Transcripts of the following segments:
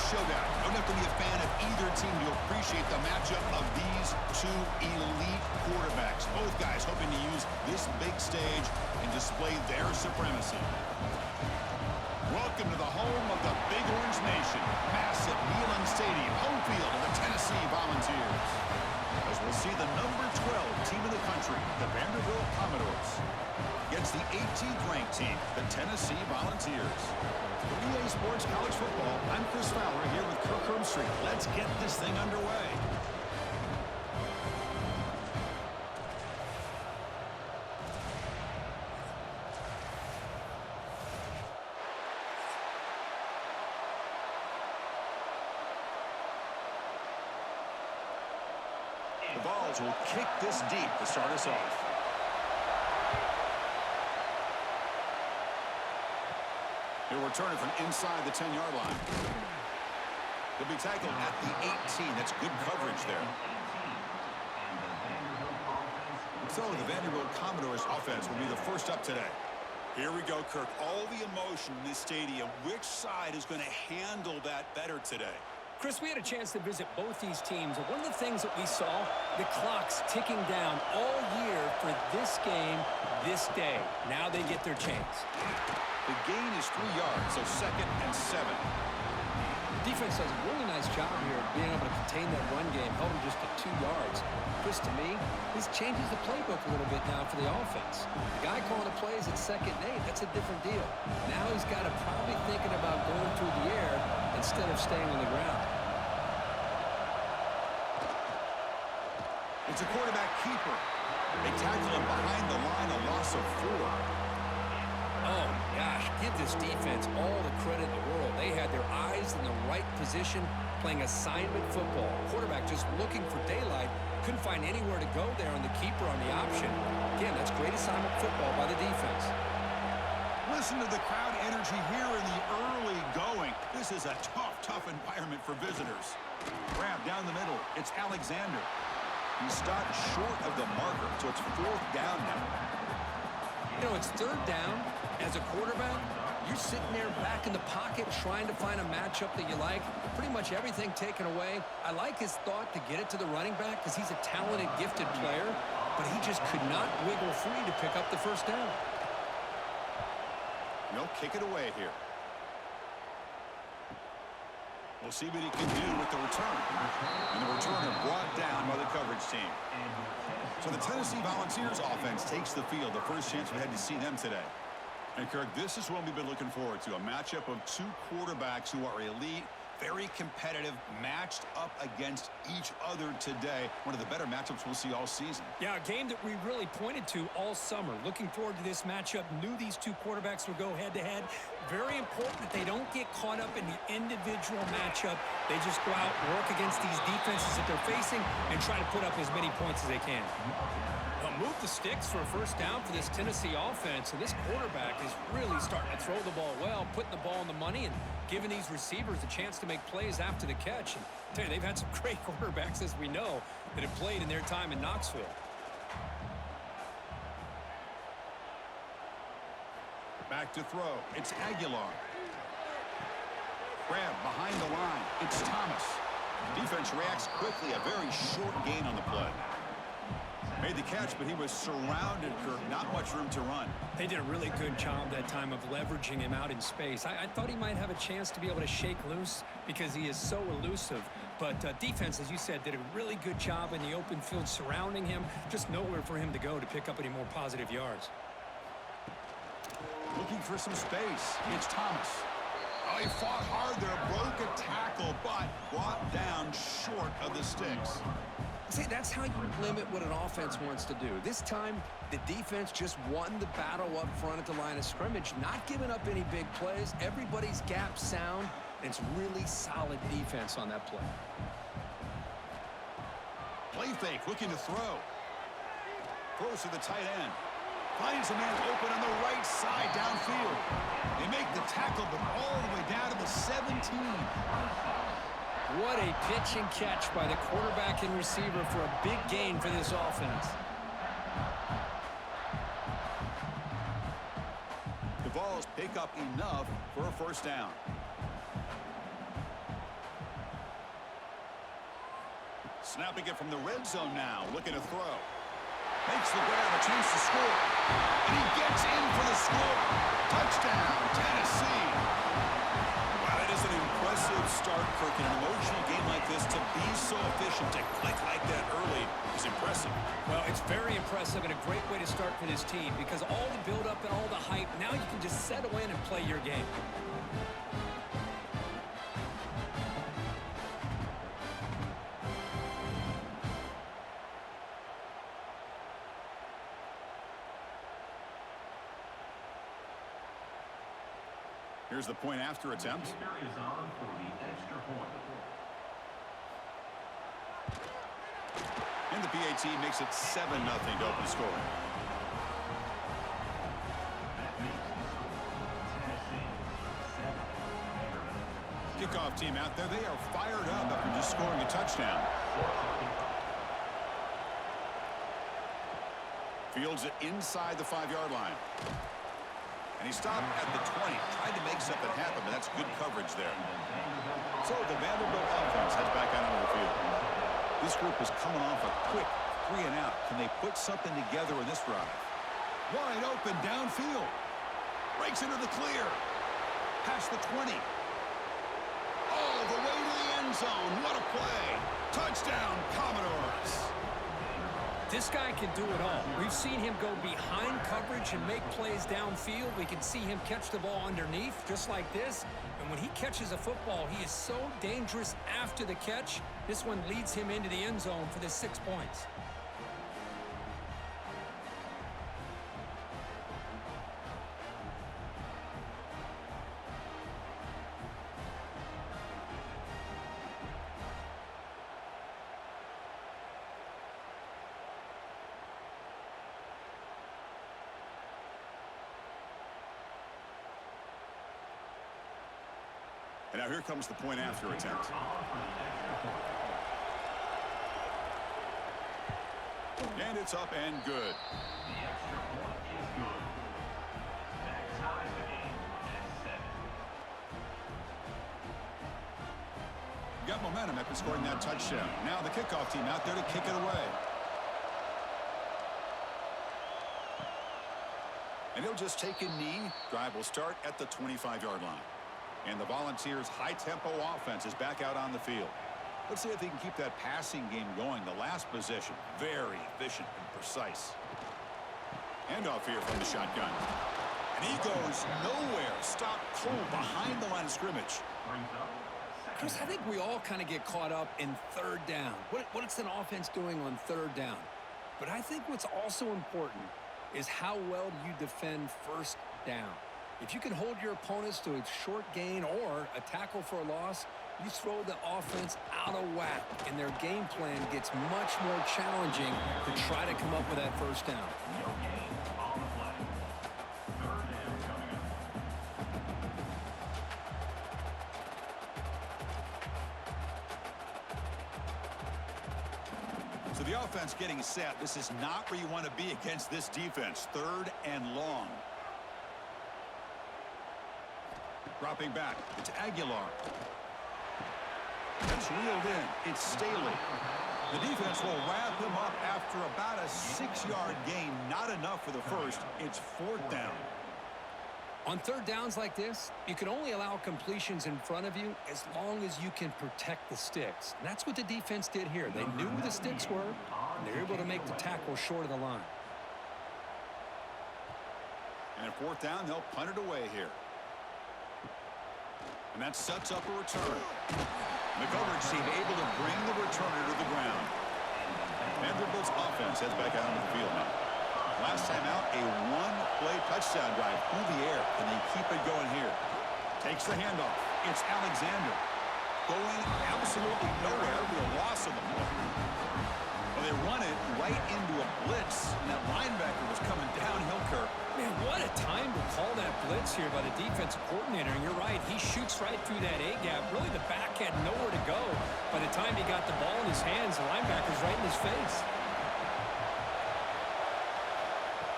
showdown. You don't have to be a fan of either team to appreciate the matchup of these two elite quarterbacks. Both guys hoping to use this big stage and display their supremacy. Welcome to the home of the Big Orange Nation. Massive Neyland Stadium, home field of the Tennessee Volunteers. As we'll see the number 12 team in the country, the Vanderbilt Commodores, against the 18th ranked team, the Tennessee Volunteers. For EA Sports College Football, I'm Chris Fowler here with Kirk Herbstreit. Let's get this thing underway. The Vols will kick this deep to start us off. He'll return it from inside the 10-yard line. He'll be tackled at the 18. That's good coverage there. So the Vanderbilt Commodores offense will be the first up today. Here we go, Kirk. All the emotion in this stadium. Which side is going to handle that better today? Chris, we had a chance to visit both these teams, and one of the things that we saw, the clock's ticking down all year for this game, this day. Now they get their chance. The gain is 3 yards, so 2nd and 7. Defense does a really nice job here of being able to contain that run game, held them just to 2 yards. Chris, to me, this changes the playbook a little bit now for the offense. The guy calling the plays at 2nd and 8, that's a different deal. Now he's got to probably thinking about going through the air instead of staying on the ground. It's a quarterback keeper. They tackle him behind the line, a loss of 4. Oh, gosh, give this defense all the credit in the world. They had their eyes in the right position, playing assignment football. Quarterback just looking for daylight, couldn't find anywhere to go there on the keeper on the option. Again, that's great assignment football by the defense. Listen to the crowd energy here in the early going. This is a tough environment for visitors. Grab down the middle. It's Alexander. He stopped short of the marker, so it's 4th down now. You know, it's 3rd down. As a quarterback, you're sitting there back in the pocket trying to find a matchup that you like. Pretty much everything taken away. I like his thought to get it to the running back because he's a talented, gifted player, but he just could not wiggle free to pick up the 1st down. They'll kick it away here. We'll see what he can do with the return. And the returner brought down by the coverage team. So the Tennessee Volunteers offense takes the field. The first chance we had to see them today. And Kirk, this is what we've been looking forward to. A matchup of two quarterbacks who are elite, very competitive, matched up against each other today. One of the better matchups we'll see all season. Yeah, a game that we really pointed to all summer. Looking forward to this matchup. Knew these two quarterbacks would go head-to-head. Very important that they don't get caught up in the individual matchup. They just go out, work against these defenses that they're facing, and try to put up as many points as they can. Move the sticks for a 1st down for this Tennessee offense, and this quarterback is really starting to throw the ball well, putting the ball on the money, and giving these receivers a chance to make plays after the catch. And I tell you, they've had some great quarterbacks, as we know, that have played in their time in Knoxville. Back to throw. It's Aguilar. Grab behind the line. It's Thomas. Defense reacts quickly. A very short gain on the play. Made the catch, but he was surrounded, Kirk. Not much room to run. They did a really good job that time of leveraging him out in space. I thought he might have a chance to be able to shake loose because he is so elusive. But defense, as you said, did a really good job in the open field surrounding him. Just nowhere for him to go to pick up any more positive yards. Looking for some space. It's Thomas. Oh, he fought hard there. Broke a tackle, but brought down short of the sticks. See, that's how you limit what an offense wants to do. This time, the defense just won the battle up front at the line of scrimmage, not giving up any big plays. Everybody's gap sound, and it's really solid defense on that play. Play fake, looking to throw. Throws to the tight end. Finds a man open on the right side downfield. They make the tackle, but all the way down to the 17. What a pitch and catch by the quarterback and receiver for a big gain for this offense. The Vols pick up enough for a 1st down. Snapping it from the red zone now, looking to throw. Makes the grab, a chance to score. And he gets in for the score. Touchdown, Tennessee. Wow, that is an impressive start, Kirk. In an emotional game like this, to be so efficient, to click like that early is impressive. Well, it's very impressive and a great way to start for this team because all the build-up and all the hype, now you can just settle in and play your game. Here's the point after attempt. And the PAT makes it 7-0 to open scoring. Kickoff team out there. They are fired up after just scoring a touchdown. Fields it inside the 5-yard line. And he stopped at the 20. Tried to make something happen, but that's good coverage there. So the Vanderbilt offense heads back out onto the field. This group is coming off a quick 3-and-out. Can they put something together in this drive? Wide open downfield. Breaks into the clear. Past the 20. All the way to the end zone. What a play. Touchdown, Commodores. This guy can do it all. We've seen him go behind coverage and make plays downfield. We can see him catch the ball underneath, just like this. And when he catches a football, he is so dangerous after the catch. This one leads him into the end zone for the 6 points. And now here comes the point after attempt. And it's up and good. Got momentum after scoring that touchdown. Now the kickoff team out there to kick it away. And he'll just take a knee. Drive will start at the 25-yard line. And the Volunteers' high-tempo offense is back out on the field. Let's see if they can keep that passing game going. The last possession, very efficient and precise. Handoff here from the shotgun. And he goes nowhere. Stop cold behind the line of scrimmage. Chris, I think we all kind of get caught up in third down. What's an offense doing on third down? But I think what's also important is how well you defend first down. If you can hold your opponents to a short gain or a tackle for a loss, you throw the offense out of whack, and their game plan gets much more challenging to try to come up with that first down. So the offense getting set. This is not where you want to be against this defense. 3rd and long. Dropping back, it's Aguilar. That's reeled in. It's Staley. The defense will wrap him up after about a 6-yard gain. Not enough for the first. It's 4th down. On third downs like this, you can only allow completions in front of you as long as you can protect the sticks. And that's what the defense did here. They knew where the sticks were, and they were able to make the tackle short of the line. And at 4th down, they'll punt it away here. And that sets up a return. The coverage team able to bring the returner to the ground. Vanderbilt's offense heads back out onto the field now. Last time out, a one-play touchdown drive through the air. Can they keep it going here? Takes the handoff. It's Alexander. Going absolutely nowhere. It'll be a loss of the ball. Well, they run it right into a blitz. And that linebacker was coming downhill, Kirk. Man, what a time to call that blitz here by the defensive coordinator. And you're right, he shoots right through that A-gap. Really, the back had nowhere to go. By the time he got the ball in his hands, the linebacker's right in his face.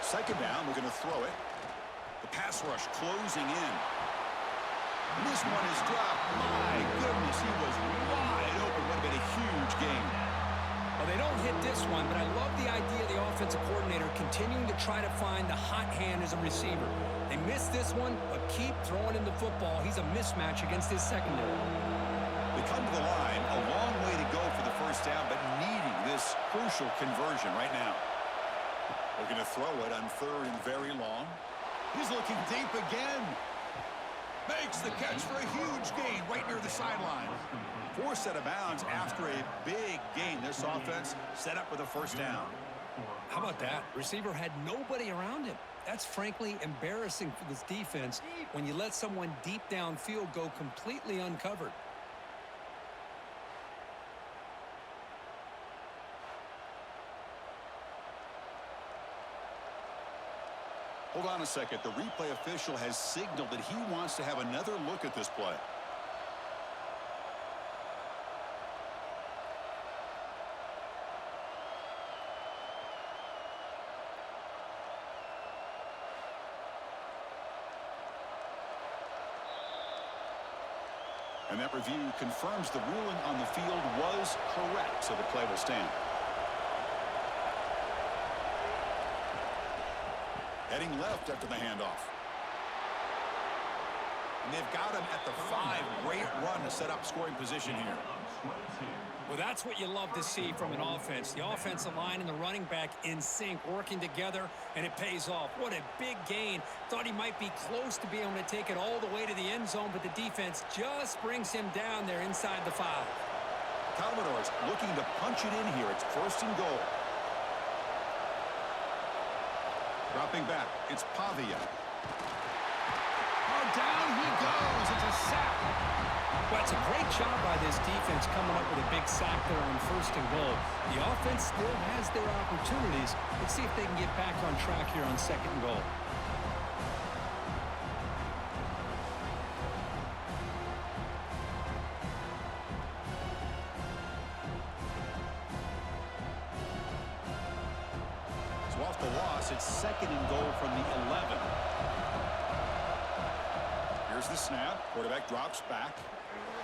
2nd down, we're going to throw it. The pass rush closing in. And this one is dropped. My goodness, he was wide open. Would have been a huge gain. They don't hit this one, but I love the idea of the offensive coordinator continuing to try to find the hot hand as a receiver. They missed this one, but keep throwing him the football. He's a mismatch against his secondary. They come to the line, a long way to go for the first down, but needing this crucial conversion right now. They're going to throw it on 3rd and very long. He's looking deep again. Makes the catch for a huge gain right near the sideline. 4 out of bounds after a big gain. This offense set up with a first down. How about that? Receiver had nobody around him. That's frankly embarrassing for this defense when you let someone deep downfield go completely uncovered. Hold on a second. The replay official has signaled that he wants to have another look at this play. And that review confirms the ruling on the field was correct, so the play will stand. Heading left after the handoff. And they've got him at the 5. Great run to set up scoring position here. Well, that's what you love to see from an offense. The offensive line and the running back in sync, working together, and it pays off. What a big gain. Thought he might be close to being able to take it all the way to the end zone, but the defense just brings him down there inside the 5. Commodores looking to punch it in here. It's 1st and goal. Dropping back, it's Pavia. Oh, down he goes. It's a sack. Well, it's a great job by this defense coming up with a big sack there on 1st and goal. The offense still has their opportunities. Let's see if they can get back on track here on 2nd and goal. So off the loss, it's 2nd and goal from the 11. Here's the snap. Quarterback drops back.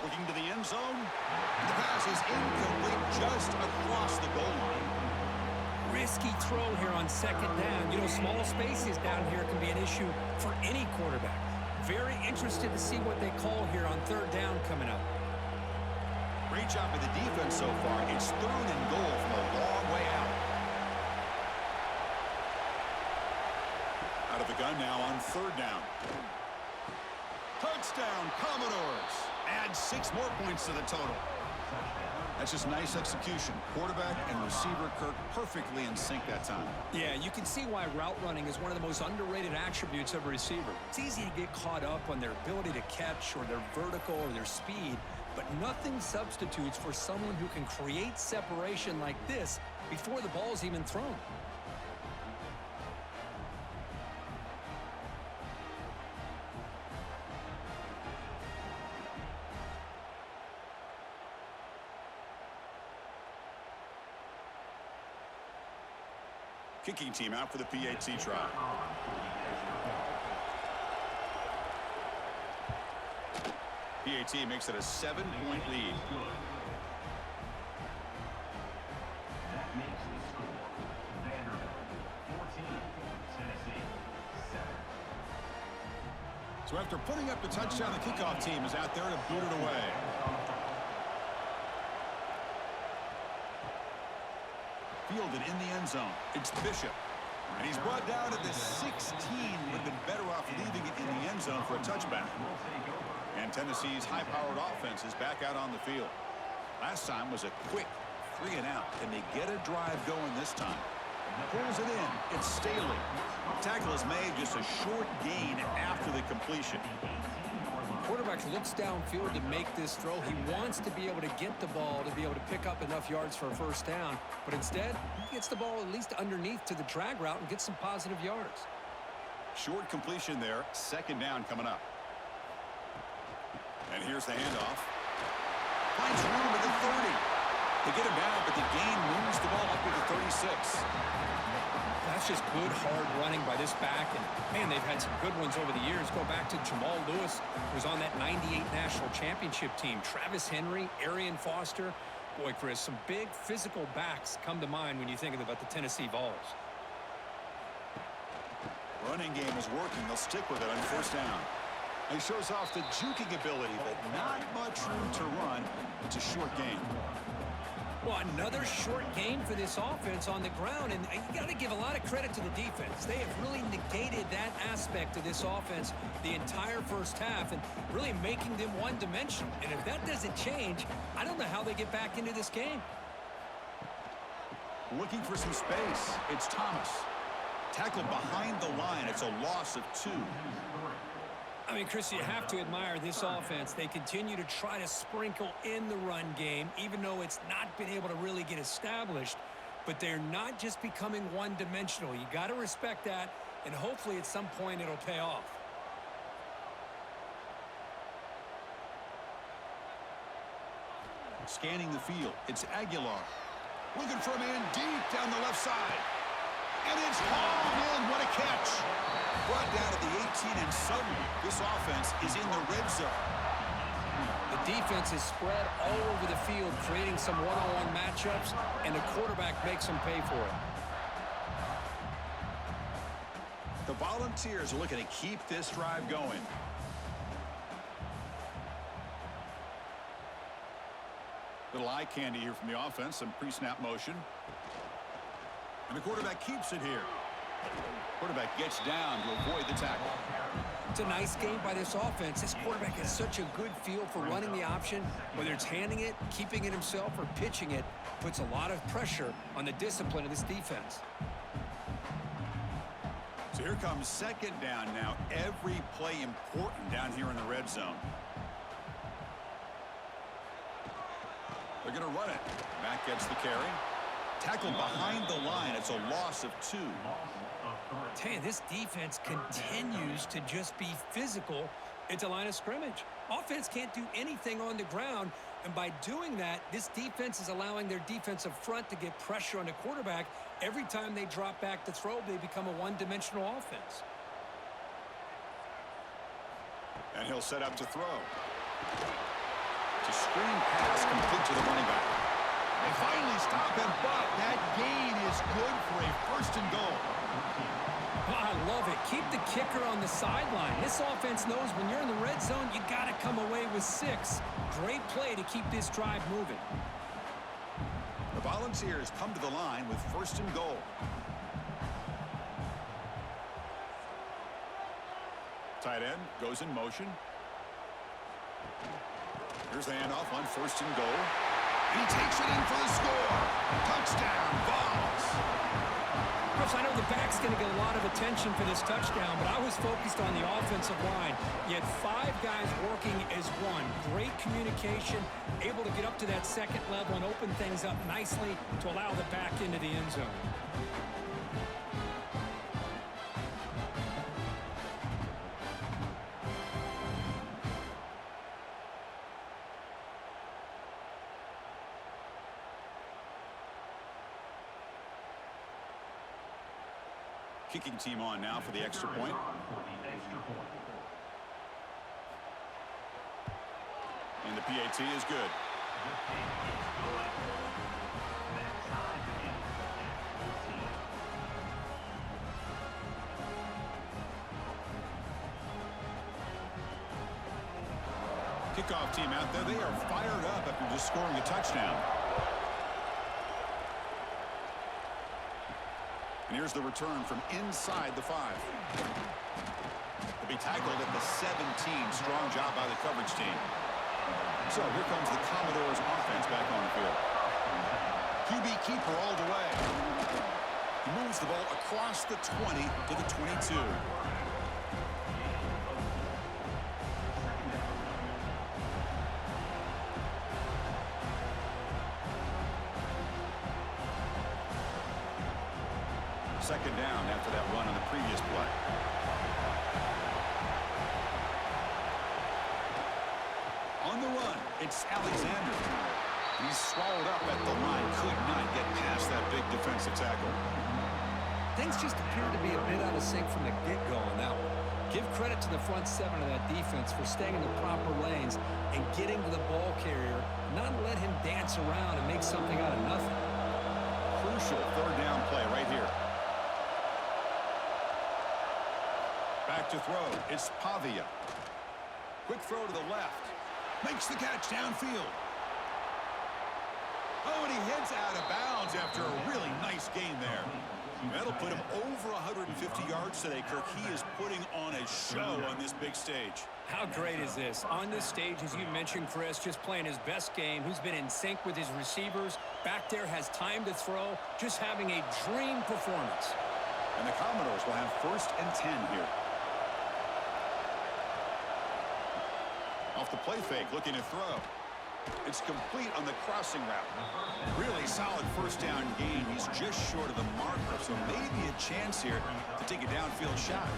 Looking to the end zone. And the pass is incomplete just across the goal line. Risky throw here on 2nd down. You know, small spaces down here can be an issue for any quarterback. Very interested to see what they call here on 3rd down coming up. Great job by the defense so far. It's 3rd and goal from a long way out. Out of the gun now on 3rd down. Touchdown, Commodores. Add 6 more points to the total. That's just nice execution. Quarterback and receiver Kirk perfectly in sync that time. Yeah, you can see why route running is one of the most underrated attributes of a receiver. It's easy to get caught up on their ability to catch or their vertical or their speed, but nothing substitutes for someone who can create separation like this before the ball's even thrown. Kicking team out for the PAT try. PAT makes it a 7-point lead. That makes the score Vanderbilt 14, Tennessee 7. So after putting up the touchdown, the kickoff team is out there to boot it away. Fielded in the end zone. It's Bishop. And he's brought down at the 16. Would have been better off leaving it in the end zone for a touchback. And Tennessee's high-powered offense is back out on the field. Last time was a quick 3 and out. Can they get a drive going this time? Pulls it in. It's Staley. Tackle is made, just a short gain after the completion. Quarterback looks downfield to make this throw. He wants to be able to get the ball to be able to pick up enough yards for a 1st down. But instead, he gets the ball at least underneath to the drag route and gets some positive yards. Short completion there. 2nd down coming up. And here's the handoff. Finds room at the 30. They get him down, but the gain moves the ball up to the 36. That's just good, hard running by this back. And, man, they've had some good ones over the years. Go back to Jamal Lewis, who was on that '98 National Championship team. Travis Henry, Arian Foster. Boy, Chris, some big physical backs come to mind when you think about the Tennessee Vols. Running game is working. They'll stick with it on first down. He shows off the juking ability, but not much room to run. It's a short game. Well, another short game for this offense on the ground, and you got to give a lot of credit to the defense. They have really negated that aspect of this offense the entire first half and really making them one-dimensional. And if that doesn't change, I don't know how they get back into this game. Looking for some space. It's Thomas. Tackled behind the line. It's a loss of 2. I mean, Chris, you have to admire this offense. They continue to try to sprinkle in the run game, even though it's not been able to really get established. But they're not just becoming one-dimensional. You got to respect that, and hopefully at some point it'll pay off. Scanning the field. It's Aguilar. Looking for a man deep down the left side. And it's hauled in. What a catch. Brought down at the 18, and suddenly this offense is in the red zone. The defense is spread all over the field, creating some one-on-one matchups, and the quarterback makes them pay for it. The Volunteers are looking to keep this drive going. Little eye candy here from the offense, some pre-snap motion. And the quarterback keeps it here. Quarterback gets down to avoid the tackle. It's a nice game by this offense. This quarterback has such a good feel for running the option. Whether it's handing it, keeping it himself, or pitching it, puts a lot of pressure on the discipline of this defense. So here comes second down now. Every play important down here in the red zone. They're going to run it. Back gets the carry. Tackled behind the line. It's a loss of 2. Man, this defense continues to just be physical at the line of scrimmage. Offense can't do anything on the ground, and by doing that, this defense is allowing their defensive front to get pressure on the quarterback. Every time they drop back to throw, they become a one-dimensional offense. And he'll set up to throw. It's a screen pass complete to the running back. They finally stop him, but that gain is good for a first and goal. Oh, I love it. Keep the kicker on the sideline. This offense knows when you're in the red zone, you got to come away with 6. Great play to keep this drive moving. The Volunteers come to the line with first and goal. Tight end goes in motion. Here's the handoff on first and goal. And he takes it in for the score. Touchdown, Vols. Chris, I know the back's going to get a lot of attention for this touchdown, but I was focused on the offensive line. You had 5 guys working as one. Great communication, able to get up to that second level and open things up nicely to allow the back into the end zone. Kicking team on now for the extra point. And the PAT is good. Kickoff team out there. They are fired up after just scoring a touchdown. And here's the return from inside the 5. They'll be tackled at the 17. Strong job by the coverage team. So here comes the Commodores offense back on the field. QB keeper all the way. He moves the ball across the 20 to the 22. Second down after that run on the previous play. On the run, it's Alexander. He's swallowed up at the line. Could not get past that big defensive tackle. Things just appear to be a bit out of sync from the get-go on that one. Give credit to the front seven of that defense for staying in the proper lanes and getting to the ball carrier, not let him dance around and make something out of nothing. Crucial third down play right here. Back to throw. It's Pavia. Quick throw to the left. Makes the catch downfield. Oh, and he heads out of bounds after a really nice game there. That'll put him over 150 yards today, Kirk. He is putting on a show on this big stage. How great is this? On this stage, as you mentioned, Chris, just playing his best game. He's been in sync with his receivers. Back there, has time to throw. Just having a dream performance. And the Commodores will have 1st and 10 here. Off the play fake, looking to throw. It's complete on the crossing route. Really solid first down game. He's just short of the marker, so maybe a chance here to take a downfield shot.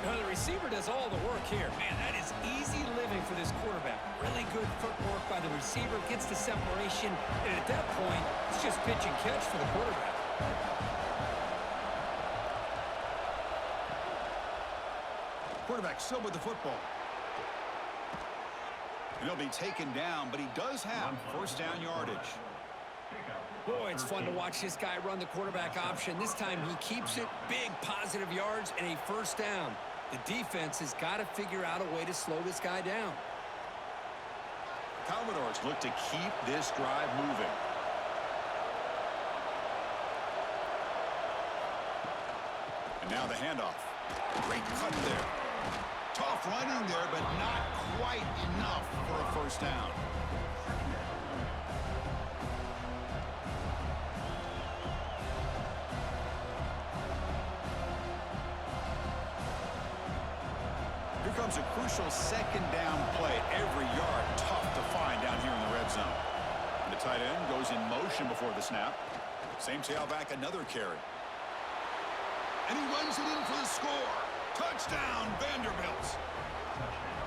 Now, the receiver does all the work here. Man, that is easy living for this quarterback. Really good footwork by the receiver, gets the separation, and at that point, it's just pitch and catch for the quarterback. Quarterback still with the football. And he'll be taken down, but he does have first down yardage. Boy, it's fun to watch this guy run the quarterback option. This time he keeps it, big positive yards, and a first down. The defense has got to figure out a way to slow this guy down. The Commodores look to keep this drive moving. And now the handoff. Great cut there. Tough running there, but not quite enough for a first down. Here comes a crucial second down play. Every yard tough to find down here in the red zone. And the tight end goes in motion before the snap. Same tailback, another carry. And he runs it in for the score. Touchdown, Vanderbilt.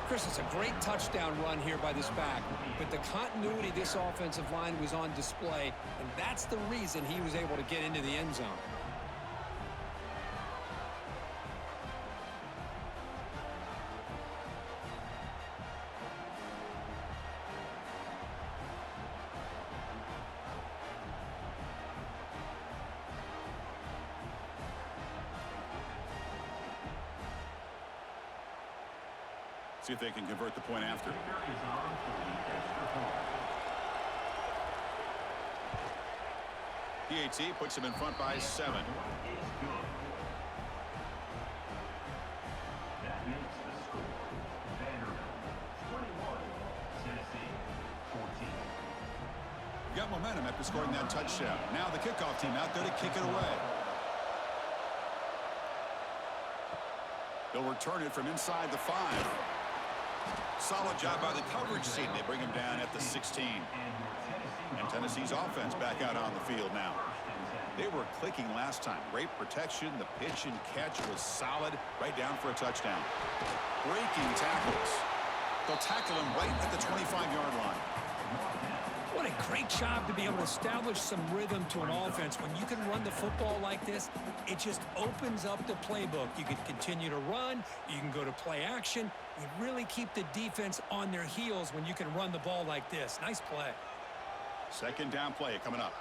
Chris, it's a great touchdown run here by this back, but the continuity of this offensive line was on display, and that's the reason he was able to get into the end zone. See if they can convert the point after. PAT puts him in front by 7. That makes the score. Vanderbilt 21, Tennessee 14. Got momentum after scoring that touchdown. Now the kickoff team out there to kick it away. They'll return it from inside the 5. Solid job by the coverage team. They bring him down at the 16. And Tennessee's offense back out on the field now. They were clicking last time. Great protection. The pitch and catch was solid. Right down for a touchdown. Breaking tackles. They'll tackle him right at the 25-yard line. What a great job to be able to establish some rhythm to an offense. When you can run the football like this, it just opens up the playbook. You can continue to run. You can go to play action. You really keep the defense on their heels when you can run the ball like this. Nice play. Second down play coming up.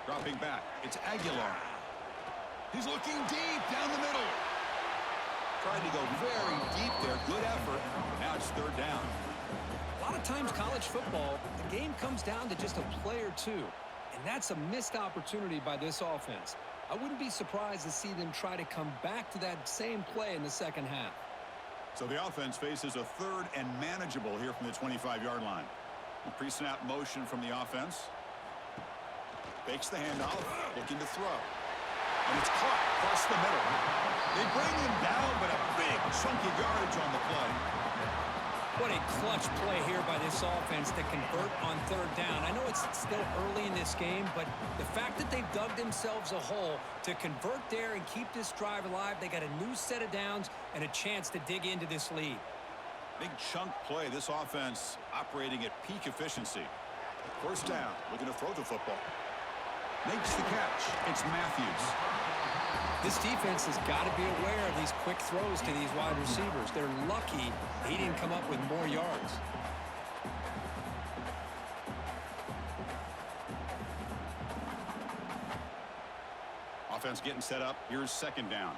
Dropping back. It's Aguilar. He's looking deep down the middle. Tried to go very deep there. Good effort. Now it's third down. A lot of times college football, the game comes down to just a play or two. And that's a missed opportunity by this offense. I wouldn't be surprised to see them try to come back to that same play in the second half. So the offense faces a third and manageable here from the 25-yard line. A pre-snap motion from the offense. Fakes the handoff, looking to throw. And it's caught across the middle. They bring him down, but a big chunky yardage on the play. What a clutch play here by this offense to convert on third down. I know it's still early in this game, but the fact that they've dug themselves a hole to convert there and keep this drive alive, they got a new set of downs and a chance to dig into this lead. Big chunk play. This offense operating at peak efficiency. First down, looking to throw the football. Makes the catch. It's Matthews. This defense has got to be aware of these quick throws to these wide receivers. They're lucky he didn't come up with more yards. Offense getting set up. Here's second down.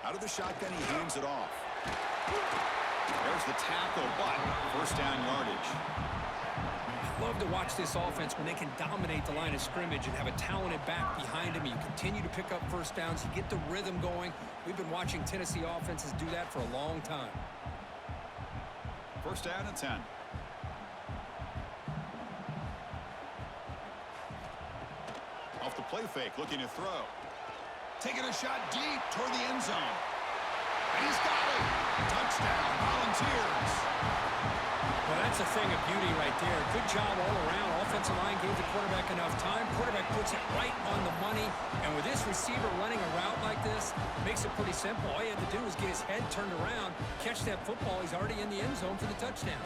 Out of the shotgun, he hands it off. There's the tackle, but first down yardage. I love to watch this offense when they can dominate the line of scrimmage and have a talented back behind him. You continue to pick up first downs. You get the rhythm going. We've been watching Tennessee offenses do that for a long time. First down and 10. Off the play fake, looking to throw. Taking a shot deep toward the end zone. And he's got it. Touchdown, Volunteers. Well, that's a thing of beauty right there. Good job all around. Offensive line gave the quarterback enough time. Quarterback puts it right on the money. And with this receiver running a route like this, makes it pretty simple. All he had to do was get his head turned around, catch that football. He's already in the end zone for the touchdown.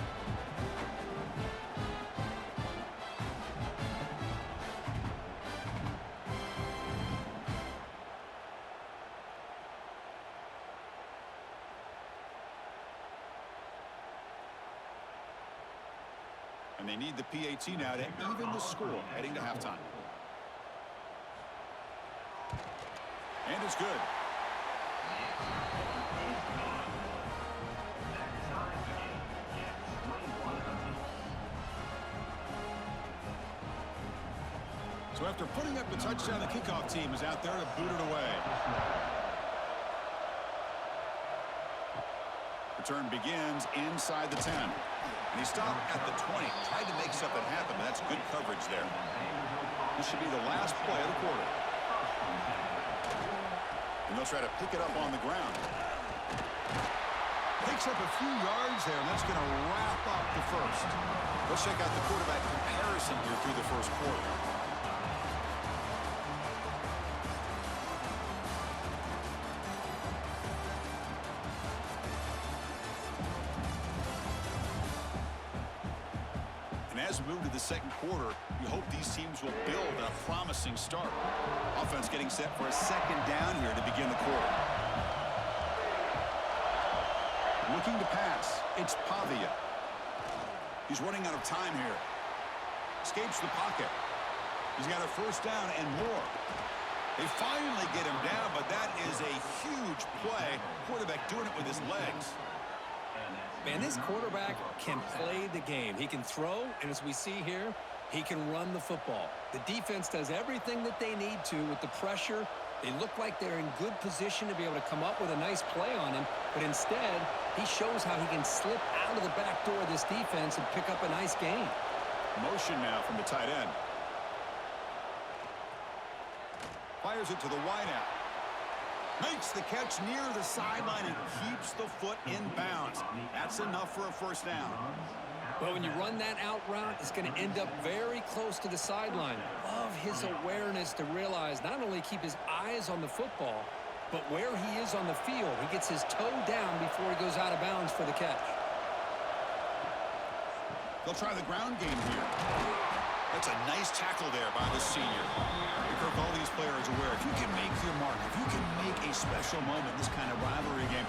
And they need the PAT now to even the score heading to halftime. And it's good. So after putting up the touchdown, the kickoff team is out there to boot it away. Return begins inside the 10. And he stopped at the 20. Tried to make something happen, but that's good coverage there. This should be the last play of the quarter. And they'll try to pick it up on the ground. Picks up a few yards there, and that's going to wrap up the first. Let's check out the quarterback comparison here through the first quarter. As we move to the second quarter, we hope these teams will build a promising start. Offense getting set for a second down here to begin the quarter. Looking to pass. It's Pavia. He's running out of time here. Escapes the pocket. He's got a first down and more. They finally get him down, but that is a huge play. Quarterback doing it with his legs. Man, this quarterback can play the game. He can throw, and as we see here, he can run the football. The defense does everything that they need to with the pressure. They look like they're in good position to be able to come up with a nice play on him, but instead, he shows how he can slip out of the back door of this defense and pick up a nice gain. Motion now from the tight end. Fires it to the wideout. Makes the catch near the sideline and keeps the foot in bounds. That's enough for a first down. Well, when you run that out route, it's going to end up very close to the sideline. Love his awareness to realize not only keep his eyes on the football, but where he is on the field. He gets his toe down before he goes out of bounds for the catch. They'll try the ground game here. That's a nice tackle there by the senior. Kirk, all these players aware, if you can make your mark, if you can make a special moment in this kind of rivalry game,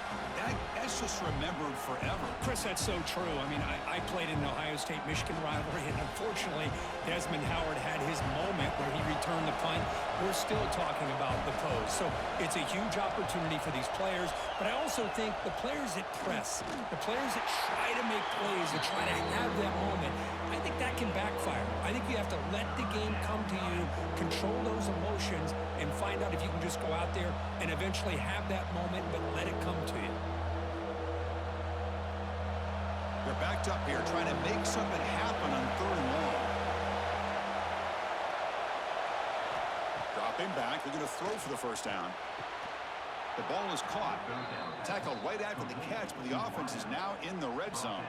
that's just remembered forever. Chris, that's so true. I mean, I played in an Ohio State-Michigan rivalry, and unfortunately, Desmond Howard had his moment where he returned the punt. We're still talking about the pose. So it's a huge opportunity for these players, but I also think the players that press, the players that try to make plays, that try to have that moment, I think that can backfire. I think you have to let the game come to you, control those emotions, and find out if you can just go out there and eventually have that moment, but let it come to you. They're backed up here, trying to make something happen on third and long. Dropping back, they're going to throw for the first down. The ball is caught. Tackled right after the catch, but the offense is now in the red zone.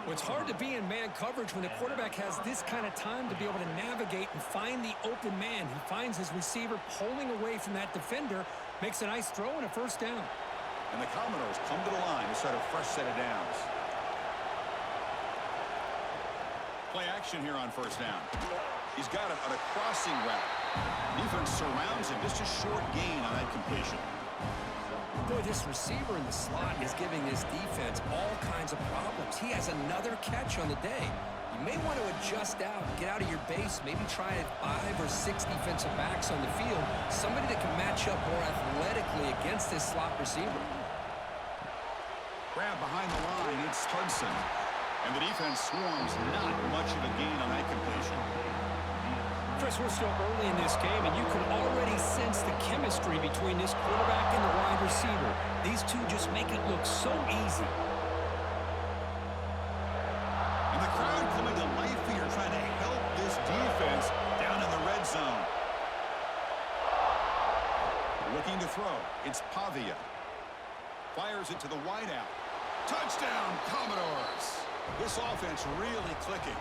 Well, it's hard to be in man coverage when the quarterback has this kind of time to be able to navigate and find the open man. He finds his receiver pulling away from that defender, makes a nice throw and a first down. And the Commodores come to the line to start a fresh set of downs. Play action here on first down. He's got it on a crossing route. Defense surrounds him. Just a short gain on that completion. Boy, this receiver in the slot is giving this defense all kinds of problems. He has another catch on the day. You may want to adjust out, get out of your base, maybe try 5 or 6 defensive backs on the field, somebody that can match up more athletically against this slot receiver. Grab behind the line, it's Hudson. And the defense swarms, not much of a gain on that completion. Chris, we're still early in this game, and you can already sense the chemistry between this quarterback and the wide receiver. These two just make it look so easy. And the crowd coming to life here, trying to help this defense down in the red zone. Looking to throw. It's Pavia. Fires it to the wideout. Touchdown, Commodores. This offense really clicking.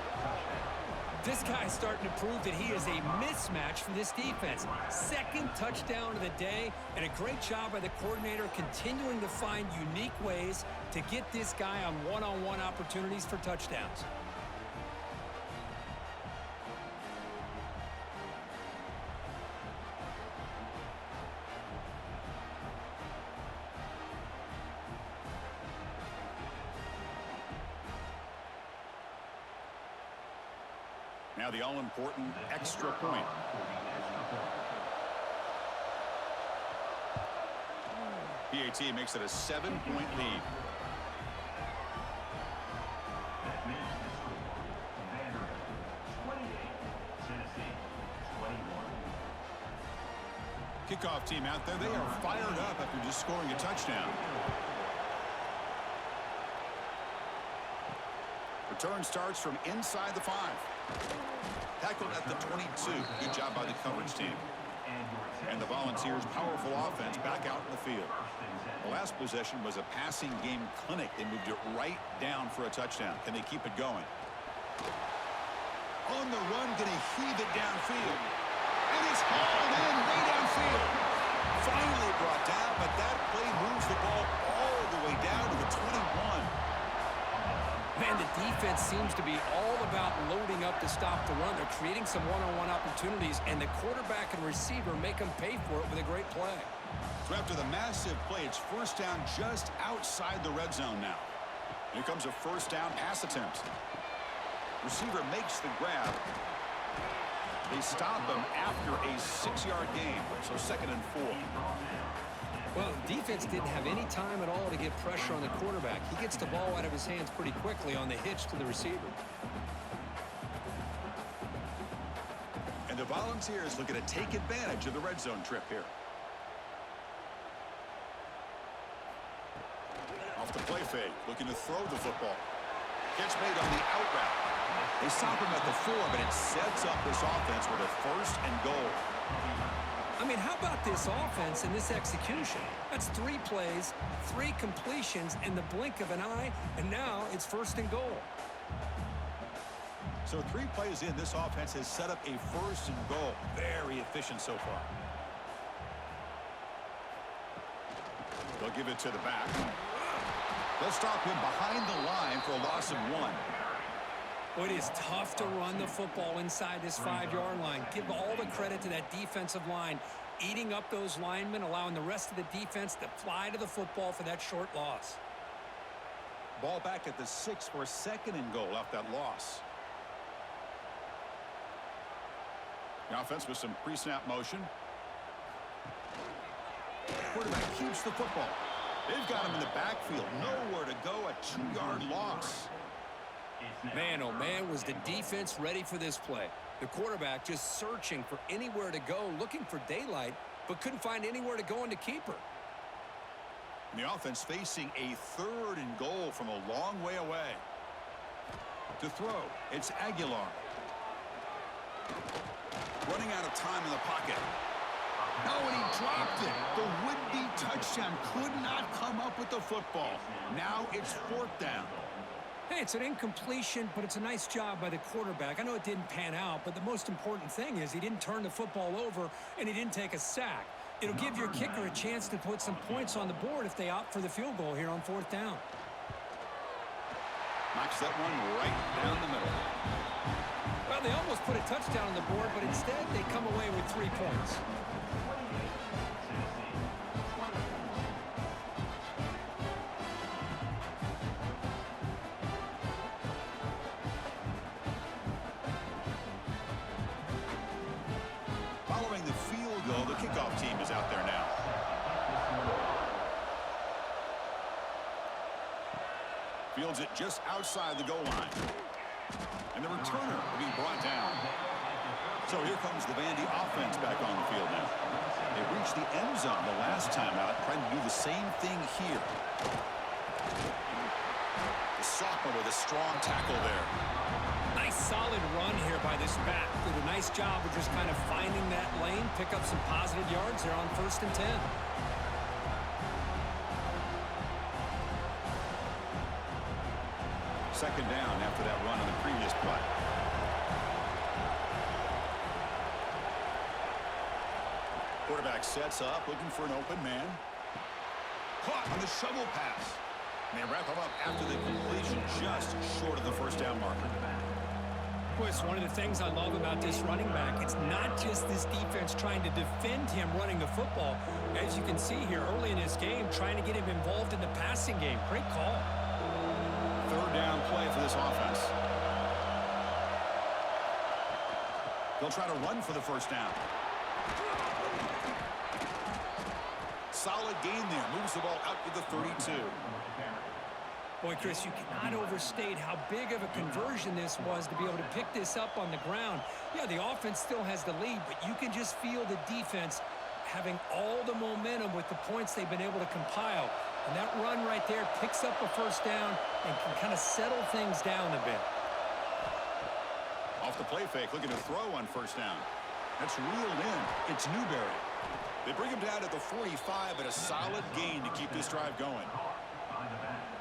This guy's starting to prove that he is a mismatch for this defense. Second touchdown of the day, and a great job by the coordinator continuing to find unique ways to get this guy on one-on-one opportunities for touchdowns. Now the all-important extra point. PAT makes it a 7-point lead. That makes the score Vanderbilt 28, Tennessee 21. Kickoff team out there. They are fired up after just scoring a touchdown. Return starts from inside the 5. Tackled at the 22. Good job by the coverage team. And the Volunteers' powerful offense back out in the field. The last possession was a passing game clinic. They moved it right down for a touchdown. Can they keep it going? On the run, going to heave it downfield. And it's hauled in way downfield. Finally brought down, but that play moves the ball all the way down to the 21. Man, the defense seems to be all about loading up to stop the run. They're creating some one-on-one opportunities, and the quarterback and receiver make them pay for it with a great play. So after the massive play, it's first down just outside the red zone now. Here comes a first down pass attempt. Receiver makes the grab. They stop him after a 6-yard gain, so 2nd and 4. Well, the defense didn't have any time at all to get pressure on the quarterback. He gets the ball out of his hands pretty quickly on the hitch to the receiver. And the Volunteers looking to take advantage of the red zone trip here. Off the play fake, looking to throw the football. Catch made on the out route. They stop him at the 4, but it sets up this offense with a 1st and goal. I mean, how about this offense and this execution? That's 3 plays, 3 completions in the blink of an eye, and now it's 1st and goal. So 3 plays in, this offense has set up a 1st and goal. Very efficient so far. They'll give it to the back. They'll stop him behind the line for a loss of 1. It is tough to run the football inside this 5-yard line. Give all the credit to that defensive line, eating up those linemen, allowing the rest of the defense to fly to the football for that short loss. Ball back at the 6 for a 2nd and goal off that loss. The offense with some pre-snap motion. Quarterback keeps the football. They've got him in the backfield. Nowhere to go, a 2-yard loss. Man, oh man, was the defense ready for this play. The quarterback just searching for anywhere to go, looking for daylight, but couldn't find anywhere to go in the keeper. And the offense facing a 3rd and goal from a long way away. To throw, it's Aguilar. Running out of time in the pocket. Oh, and he dropped it. The would-be touchdown could not come up with the football. Now it's 4th down. Hey, it's an incompletion, but it's a nice job by the quarterback. I know it didn't pan out, but the most important thing is he didn't turn the football over and he didn't take a sack. It'll give your kicker a chance to put some points on the board if they opt for the field goal here on 4th down. Knocks that one right down the middle. Well, they almost put a touchdown on the board, but instead they come away with 3 points. Following the field goal, the kickoff team is out there now. Fields it just outside the goal line. And the returner will be brought down. So here comes the Vandy offense back on the field now. They reached the end zone the last time out, trying to do the same thing here. The sophomore with a strong tackle there. Nice solid run here by this back. Did a nice job of just kind of finding that lane, pick up some positive yards there on 1st and 10. Second down after that run on the previous play. Quarterback sets up, looking for an open man. Caught on the shovel pass. And they wrap him up after the completion, just short of the first down marker. Boy, it's one of the things I love about this running back. It's not just this defense trying to defend him running the football. As you can see here early in this game, trying to get him involved in the passing game. Great call. Third down play for this offense. They'll try to run for the first down. Solid gain there. Moves the ball out to the 32. Boy, Chris, you cannot overstate how big of a conversion this was to be able to pick this up on the ground. Yeah, the offense still has the lead, but you can just feel the defense having all the momentum with the points they've been able to compile. And that run right there picks up a first down and can kind of settle things down a bit. Off the play fake, looking to throw on first down. That's reeled in. It's Newberry. They bring him down at the 45, but a solid gain to keep this drive going.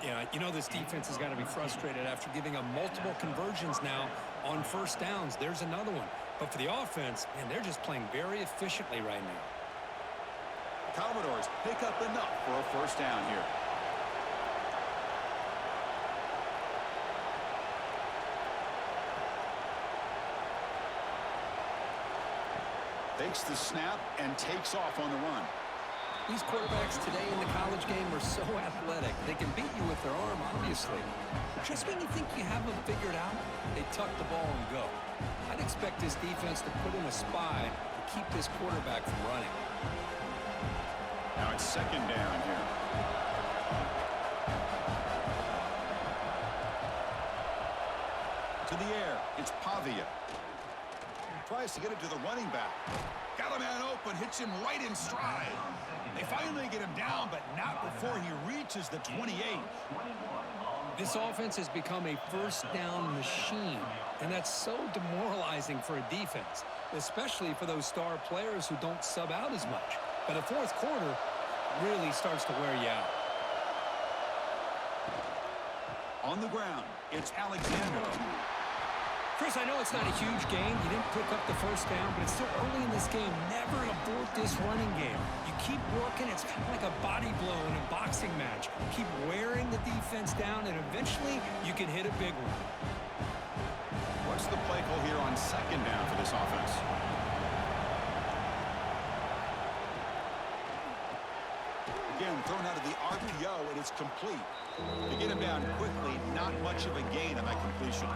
Yeah, you know this defense has got to be frustrated after giving up multiple conversions now on first downs. There's another one. But for the offense, man, they're just playing very efficiently right now. Commodores pick up enough for a first down here. Takes the snap and takes off on the run. These quarterbacks today in the college game are so athletic. They can beat you with their arm, obviously. Just when you think you have them figured out, they tuck the ball and go. I'd expect this defense to put in a spy to keep this quarterback from running. Now it's second down here. To the air, it's Pavia. Tries to get it to the running back. Got a man open, hits him right in stride. They finally get him down, but not before he reaches the 28. This offense has become a first down machine, and that's so demoralizing for a defense, especially for those star players who don't sub out as much. But the fourth quarter really starts to wear you out. On the ground, it's Alexander. Chris, I know it's not a huge game. You didn't pick up the first down, but it's still early in this game. Never abort this running game. You keep working. It's kind of like a body blow in a boxing match. Keep wearing the defense down, and eventually you can hit a big one. What's the play call here on second down for this offense? Again, thrown out of the RPO, and it's complete. To get him down quickly, not much of a gain on that completion.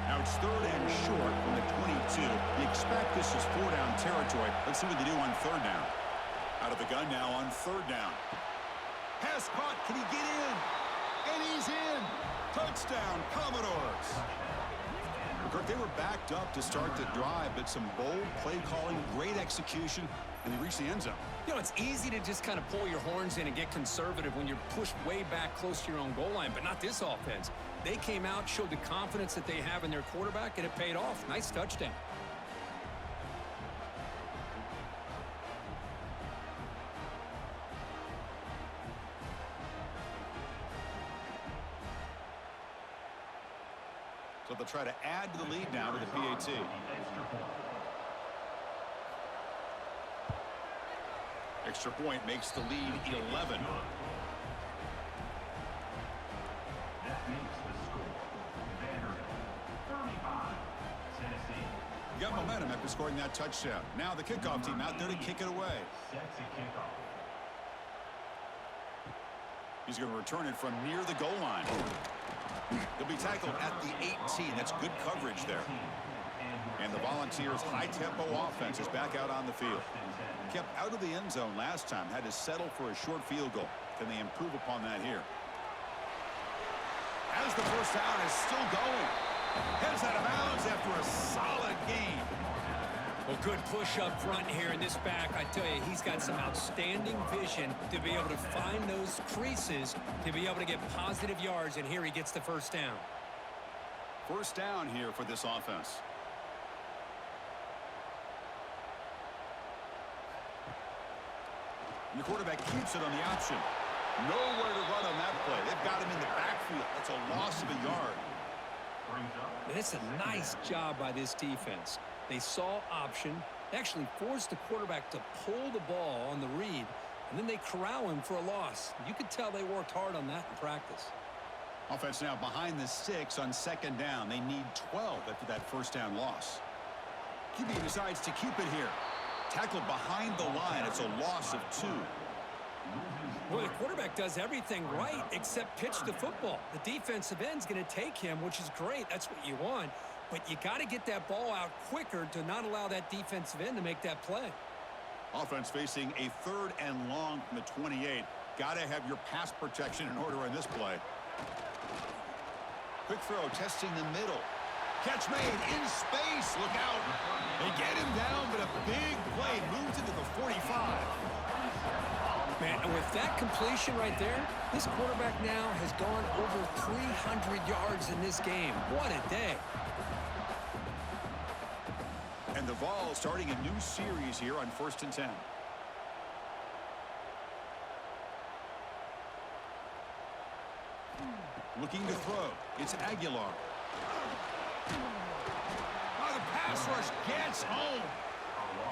Now it's third and short from the 22. You expect this is four-down territory. Let's see what they do on third down. Out of the gun now on third down. Pass caught. Can he get in? And he's in. Touchdown, Commodores. Kirk, they were backed up to start the drive, but some bold play calling, great execution, and they reached the end zone. You know, it's easy to just kind of pull your horns in and get conservative when you're pushed way back close to your own goal line, but not this offense. They came out, showed the confidence that they have in their quarterback, and it paid off. Nice touchdown. So they'll try to add to the lead now with the PAT. extra point makes the lead 11. That makes the score. Vanderbilt 35, Tennessee. You got momentum after scoring that touchdown. Now the kickoff team out there to kick it away. Sets a kickoff. He's going to return it from near the goal line. He'll be tackled at the 18. That's good coverage there. And the Volunteers' high-tempo offense is back out on the field. Kept out of the end zone last time. Had to settle for a short field goal. Can they improve upon that here? As the first down is still going. Heads out of bounds after a solid gain. Well, good push up front here in this back. I tell you, he's got some outstanding vision to be able to find those creases, to be able to get positive yards, and here he gets the first down. First down here for this offense. And the quarterback keeps it on the option. Nowhere to run on that play. They've got him in the backfield. That's a loss of a yard. And it's a nice job by this defense. They saw option, actually forced the quarterback to pull the ball on the read, and then they corral him for a loss. You could tell they worked hard on that in practice. Offense now behind the 6 on second down. They need 12 after that first down loss. QB decides to keep it here. Tackled behind the line. It's a loss of 2. Well, the quarterback does everything right except pitch the football. The defensive end's going to take him, which is great. That's what you want. But you got to get that ball out quicker to not allow that defensive end to make that play. Offense facing a 3rd and long from the 28. Got to have your pass protection in order in this play. Quick throw, testing the middle. Catch made in space. Look out. They get him down, but a big play moves into the 45. Man, and with that completion right there, this quarterback now has gone over 300 yards in this game. What a day. And the Vols starting a new series here on 1st and 10. Looking to throw. It's Aguilar. Oh, the pass rush gets home.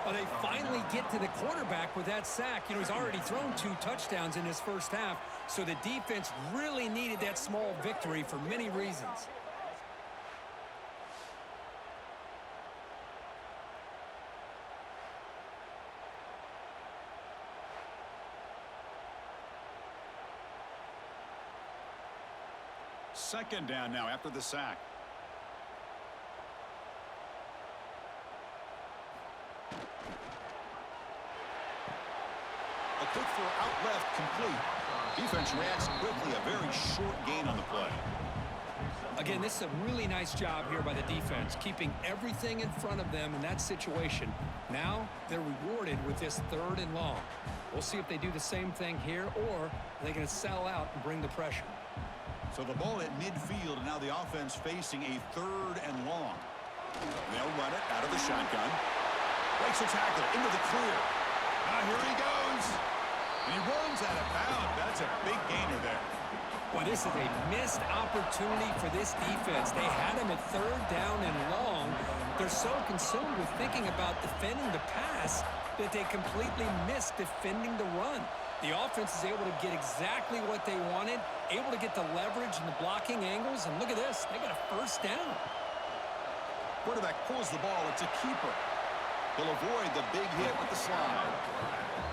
Well, they finally get to the quarterback with that sack. You know, he's already thrown 2 touchdowns in his first half, so the defense really needed that small victory for many reasons. Second down now after the sack. A quick throw out left, complete. Defense reacts quickly. A very short gain on the play. Again, this is a really nice job here by the defense, keeping everything in front of them in that situation. Now they're rewarded with this 3rd and long. We'll see if they do the same thing here, or are they going to settle out and bring the pressure. So the ball at midfield, and now the offense facing a 3rd and long. They'll run it out of the shotgun. Breaks a tackle into the clear. Here he goes. And he runs out of bounds. That's a big gainer there. Well, this is a missed opportunity for this defense. They had him at 3rd down and long. They're so consumed with thinking about defending the pass that they completely missed defending the run. The offense is able to get exactly what they wanted, able to get the leverage and the blocking angles, and look at this. They got a first down. Quarterback pulls the ball. It's a keeper. He'll avoid the big hit with the slide.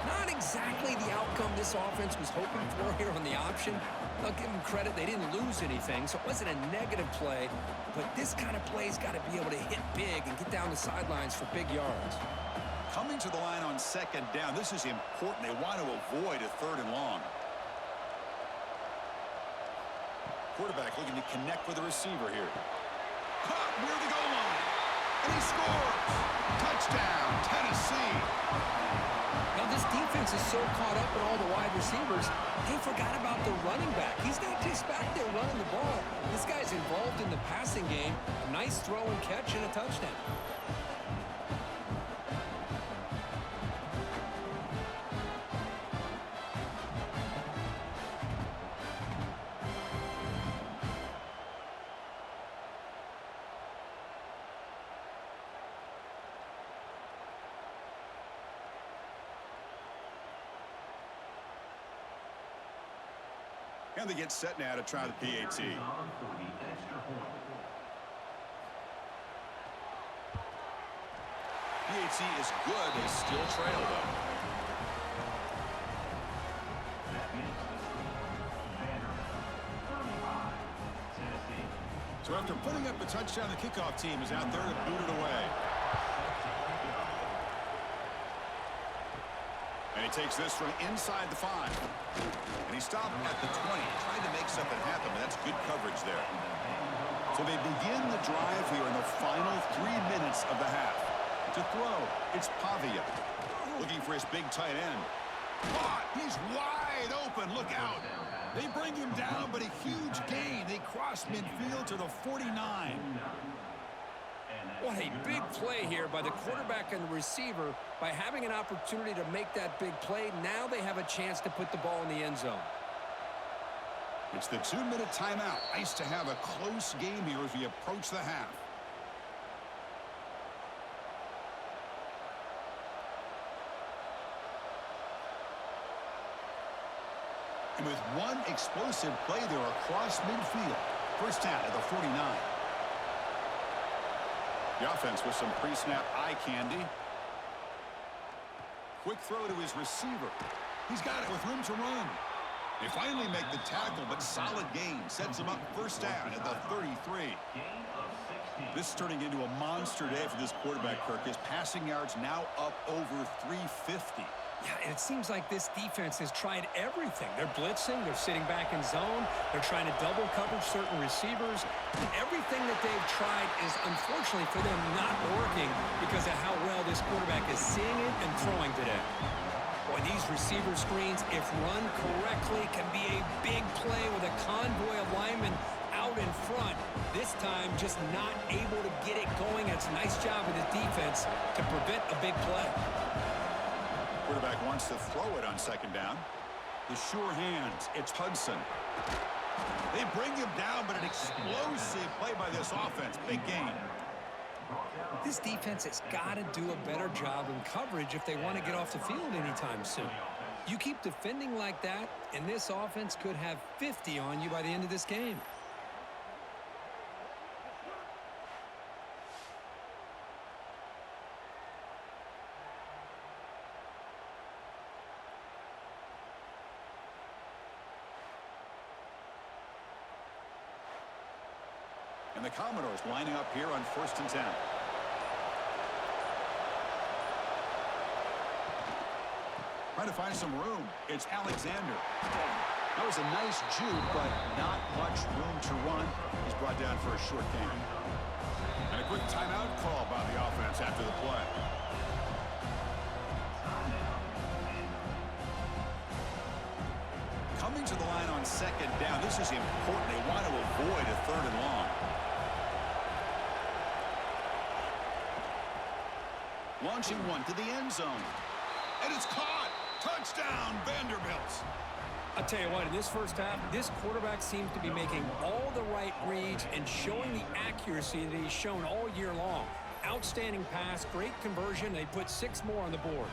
Not exactly the outcome this offense was hoping for here on the option. I'll give them credit. They didn't lose anything, so it wasn't a negative play. But this kind of play's got to be able to hit big and get down the sidelines for big yards. Coming to the line on second down. This is important. They want to avoid a 3rd and long. Quarterback looking to connect with the receiver here. Caught near the goal line. And he scores. Touchdown, Tennessee. Now, this defense is so caught up in all the wide receivers, they forgot about the running back. He's not just back there running the ball. This guy's involved in the passing game. A nice throw and catch and a touchdown. And they get set now to try the PAT. For the extra point. PAT is good. They still trail, though. That makes the score Vanderbilt 35, Tennessee. So after putting up a touchdown, the kickoff team is out there to boot it away. And he takes this from inside the 5. And he stopped at the 20, trying to make something happen, but that's good coverage there. So they begin the drive here in the final 3 minutes of the half. To throw, it's Pavia. Looking for his big tight end. Caught! He's wide open. Look out. They bring him down, but a huge gain. They cross midfield to the 49. What a big play here by the quarterback and the receiver. By having an opportunity to make that big play, now they have a chance to put the ball in the end zone. It's the 2-minute timeout. Nice to have a close game here as we approach the half. And with one explosive play there across midfield. First down at the 49. The offense with some pre-snap eye candy. Quick throw to his receiver. He's got it with room to run. They finally make the tackle, but solid gain sets him up first down at the 33. This is turning into a monster day for this quarterback, Kirk. His passing yards now up over 350. Yeah, and it seems like this defense has tried everything. They're blitzing, they're sitting back in zone, they're trying to double coverage certain receivers. Everything that they've tried is, unfortunately for them, not working because of how well this quarterback is seeing it and throwing today. Boy, these receiver screens, if run correctly, can be a big play with a convoy of linemen out in front. This time, just not able to get it going. It's a nice job of the defense to prevent a big play. Quarterback wants to throw it on second down. The sure hands. It's Hudson. They bring him down, but an explosive play by this offense. Big gain. This defense has got to do a better job in coverage if they want to get off the field anytime soon. You keep defending like that, and this offense could have 50 on you by the end of this game. And the Commodores lining up here on 1st and 10. Trying to find some room. It's Alexander. That was a nice juke, but not much room to run. He's brought down for a short gain. And a quick timeout call by the offense after the play. Coming to the line on second down. This is important. They want to avoid a 3rd and long. Launching one to the end zone. And it's caught. Touchdown, Vanderbilt. I'll tell you what, in this first half, this quarterback seems to be making all the right reads and showing the accuracy that he's shown all year long. Outstanding pass, great conversion. They put 6 more on the board.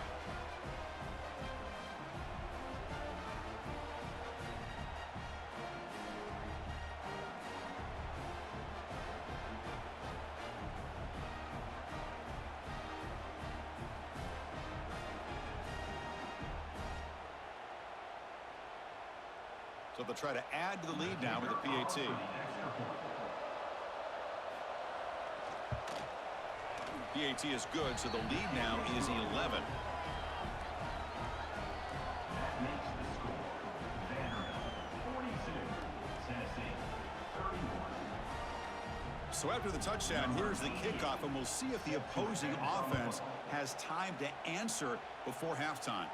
So they'll try to add to the lead now with the PAT. PAT is good, so the lead now is 11. That makes the score Vanderbilt 42, Tennessee 31. So after the touchdown, here's the kickoff, and we'll see if the opposing offense has time to answer before halftime.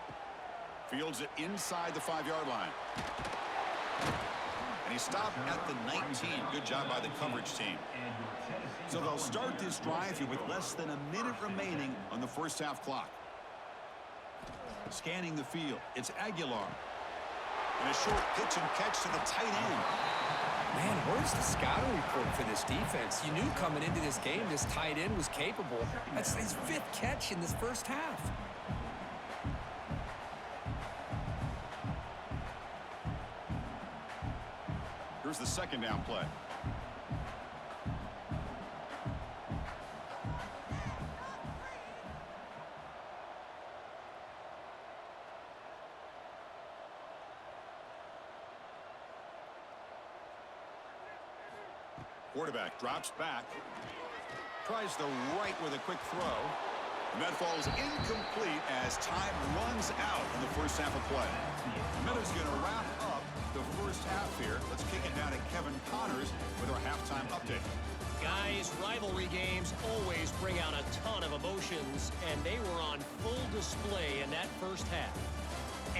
Fields it inside the 5-yard line. And he stopped at the 19. Good job by the coverage team. So they'll start this drive here with less than a minute remaining on the first half clock. Scanning the field, it's Aguilar. And a short pitch and catch to the tight end. Man, where's the scouting report for this defense? You knew coming into this game this tight end was capable. That's his 5th catch in this first half. Here's the second down play. Quarterback drops back. Tries the right with a quick throw. And that falls incomplete as time runs out in the first half of play. Miller's going to wrap up the first half here. Let's kick it down to Kevin Connors with our halftime update. Guys, rivalry games always bring out a ton of emotions, and they were on full display in that first half.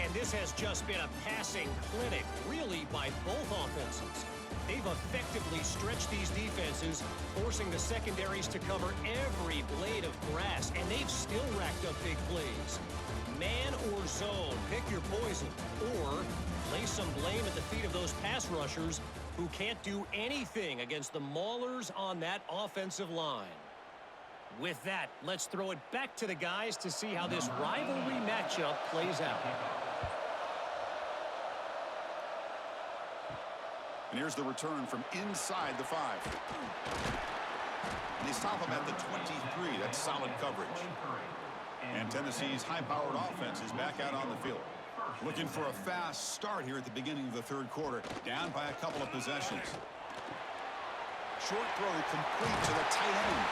And this has just been a passing clinic, really, by both offenses. They've effectively stretched these defenses, forcing the secondaries to cover every blade of grass, and they've still racked up big plays. Man or zone, pick your poison, or lay some blame at the feet of those pass rushers who can't do anything against the maulers on that offensive line. With that, let's throw it back to the guys to see how this rivalry matchup plays out. And here's the return from inside the 5. And they stop him at the 23. That's solid coverage. And Tennessee's high-powered offense is back out on the field. Looking for a fast start here at the beginning of the third quarter. Down by a couple of possessions. Short throw complete to the tight end.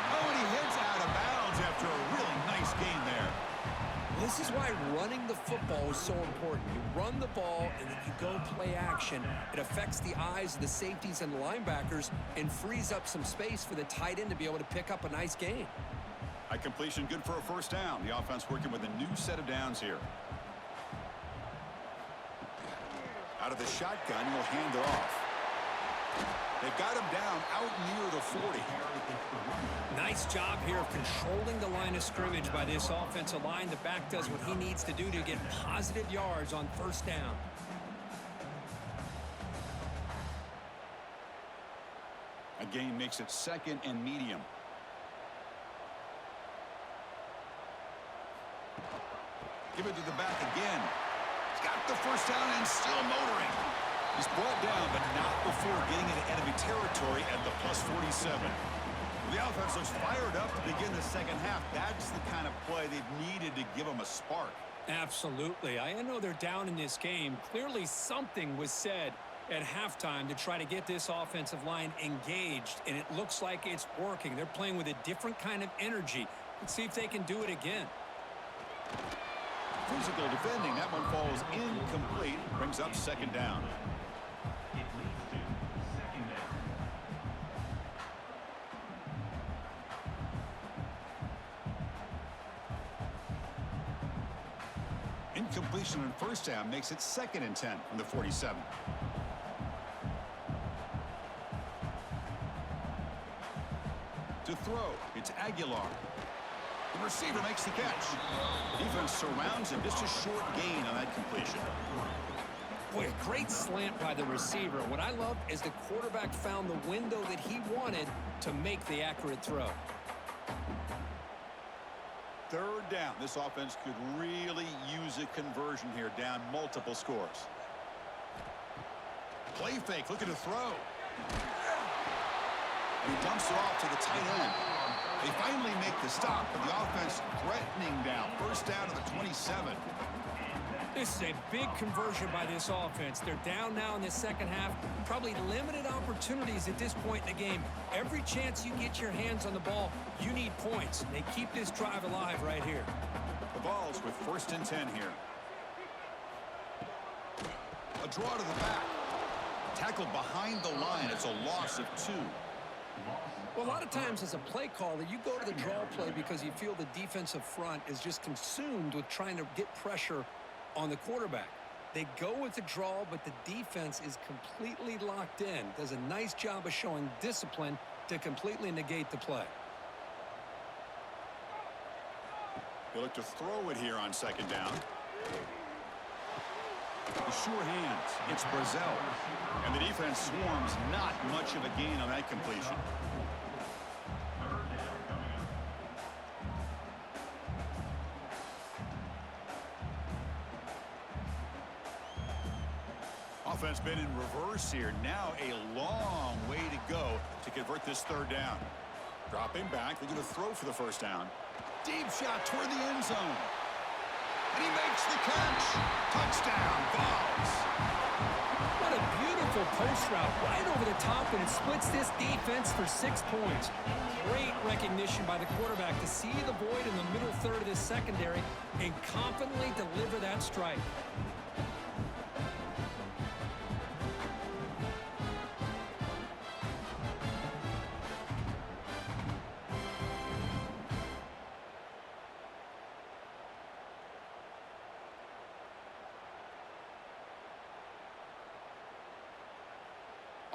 Oh, and he heads out of bounds after a really nice gain there. This is why running the football is so important. You run the ball and then you go play action. It affects the eyes of the safeties and linebackers and frees up some space for the tight end to be able to pick up a nice gain. High completion, good for a first down. The offense working with a new set of downs here. Out of the shotgun, he'll hand it off. They've got him down out near the 40. Nice job here of controlling the line of scrimmage by this offensive line. The back does what he needs to do to get positive yards on first down. A gain makes it second and medium. Give it to the back again. He's got the first down and still motoring. He's brought down, but not before getting into enemy territory at the +47. The offense looks fired up to begin the second half. That's the kind of play they've needed to give them a spark. Absolutely. I know they're down in this game. Clearly something was said at halftime to try to get this offensive line engaged, and it looks like it's working. They're playing with a different kind of energy. Let's see if they can do it again. Physical defending. That one falls incomplete. Brings up second down. It leads to second down. Incompletion on first down makes it 2nd and 10 from the 47. To throw, it's Aguilar. The receiver makes the catch. Defense surrounds him. Just a short gain on that completion. Boy, a great slant by the receiver. What I love is the quarterback found the window that he wanted to make the accurate throw. Third down. This offense could really use a conversion here, down multiple scores. Play fake, looking to throw. And he dumps it off to the tight end. They finally make the stop, but the offense threatening down. First down to the 27. This is a big conversion by this offense. They're down now in the second half. Probably limited opportunities at this point in the game. Every chance you get your hands on the ball, you need points. They keep this drive alive right here. The ball's with 1st and 10 here. A draw to the back. Tackled behind the line. It's a loss of 2. Well, a lot of times as a play caller, you go to the draw play because you feel the defensive front is just consumed with trying to get pressure on the quarterback. They go with the draw, but the defense is completely locked in. Does a nice job of showing discipline to completely negate the play. They look to throw it here on second down. The sure hands. It's Brazil. And the defense swarms. Not much of a gain on that completion. Offense been in reverse here. Now a long way to go to convert this third down. Dropping back. They're going to throw for the first down. Deep shot toward the end zone. And he makes the catch. Touchdown, Vols. What a beautiful post route right over the top, and it splits this defense for 6 points. Great recognition by the quarterback to see the void in the middle third of this secondary and confidently deliver that strike.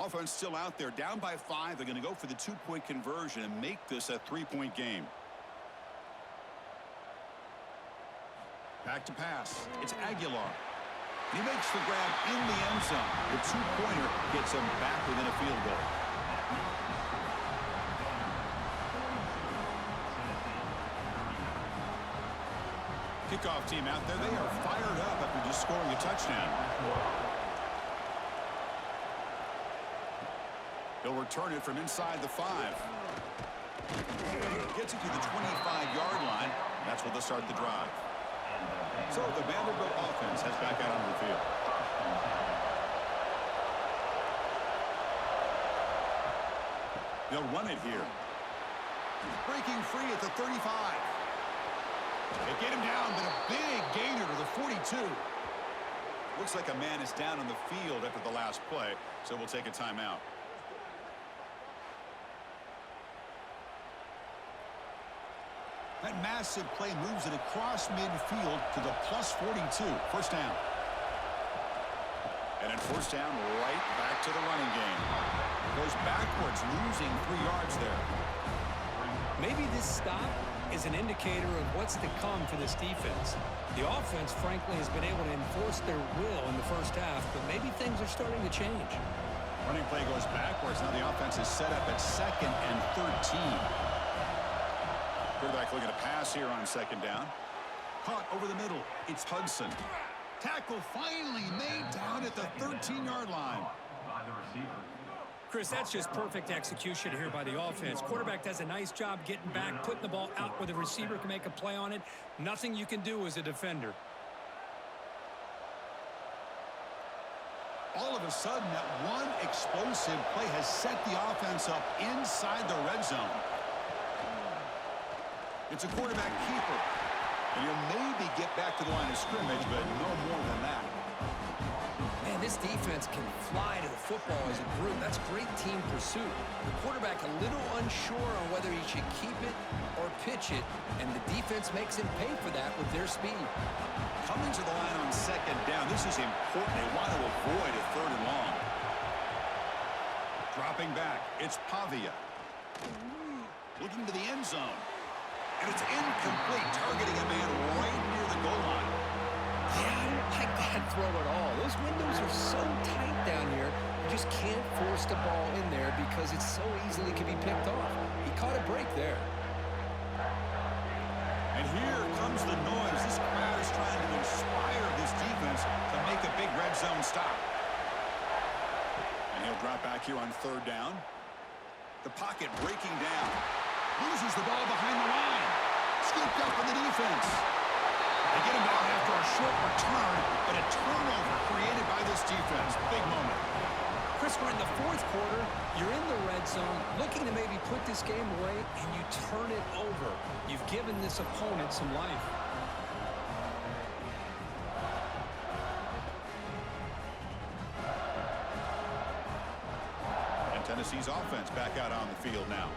Offense still out there, down by 5. They're going to go for the 2-point conversion and make this a 3-point game. Back to pass. It's Aguilar. He makes the grab in the end zone. The 2-pointer gets him back within a field goal. Kickoff team out there. They are fired up after just scoring a touchdown. They'll return it from inside the 5. Gets it to the 25-yard line. That's where they'll start the drive. So the Vanderbilt offense heads back out onto the field. They'll run it here. Breaking free at the 35. They get him down, but a big gainer to the 42. Looks like a man is down on the field after the last play, so we'll take a timeout. That massive play moves it across midfield to the plus 42. First down. And then first down right back to the running game. Goes backwards, losing 3 yards there. Maybe this stop is an indicator of what's to come for this defense. The offense, frankly, has been able to enforce their will in the first half, but maybe things are starting to change. Running play goes backwards. Now the offense is set up at 2nd and 13. Quarterback looking to pass here on 2nd down. Caught over the middle. It's Hudson. Tackle finally made down at the 13-yard line. By the receiver. Chris, that's just perfect execution here by the offense. Quarterback does a nice job getting back, putting the ball out where the receiver can make a play on it. Nothing you can do as a defender. All of a sudden, that one explosive play has set the offense up inside the red zone. It's a quarterback keeper. And he'll maybe get back to the line of scrimmage, but no more than that. Man, this defense can fly to the football as a group. That's great team pursuit. The quarterback a little unsure on whether he should keep it or pitch it, and the defense makes him pay for that with their speed. Coming to the line on 2nd down. This is important. They want to avoid a 3rd and long. Dropping back. It's Pavia. Looking to the end zone. And it's incomplete, targeting a man right near the goal line. Yeah, I don't like that throw at all. Those windows are so tight down here. You just can't force the ball in there because it so easily can be picked off. He caught a break there. And here comes the noise. This crowd is trying to inspire this defense to make a big red zone stop. And he'll drop back here on 3rd down. The pocket breaking down. Loses the ball behind the line. Scooped up in the defense. They get him down after a short return, but a turnover created by this defense. Big moment. Chris, we're in the 4th quarter. You're in the red zone, looking to maybe put this game away, and you turn it over. You've given this opponent some life. And Tennessee's offense back out on the field now.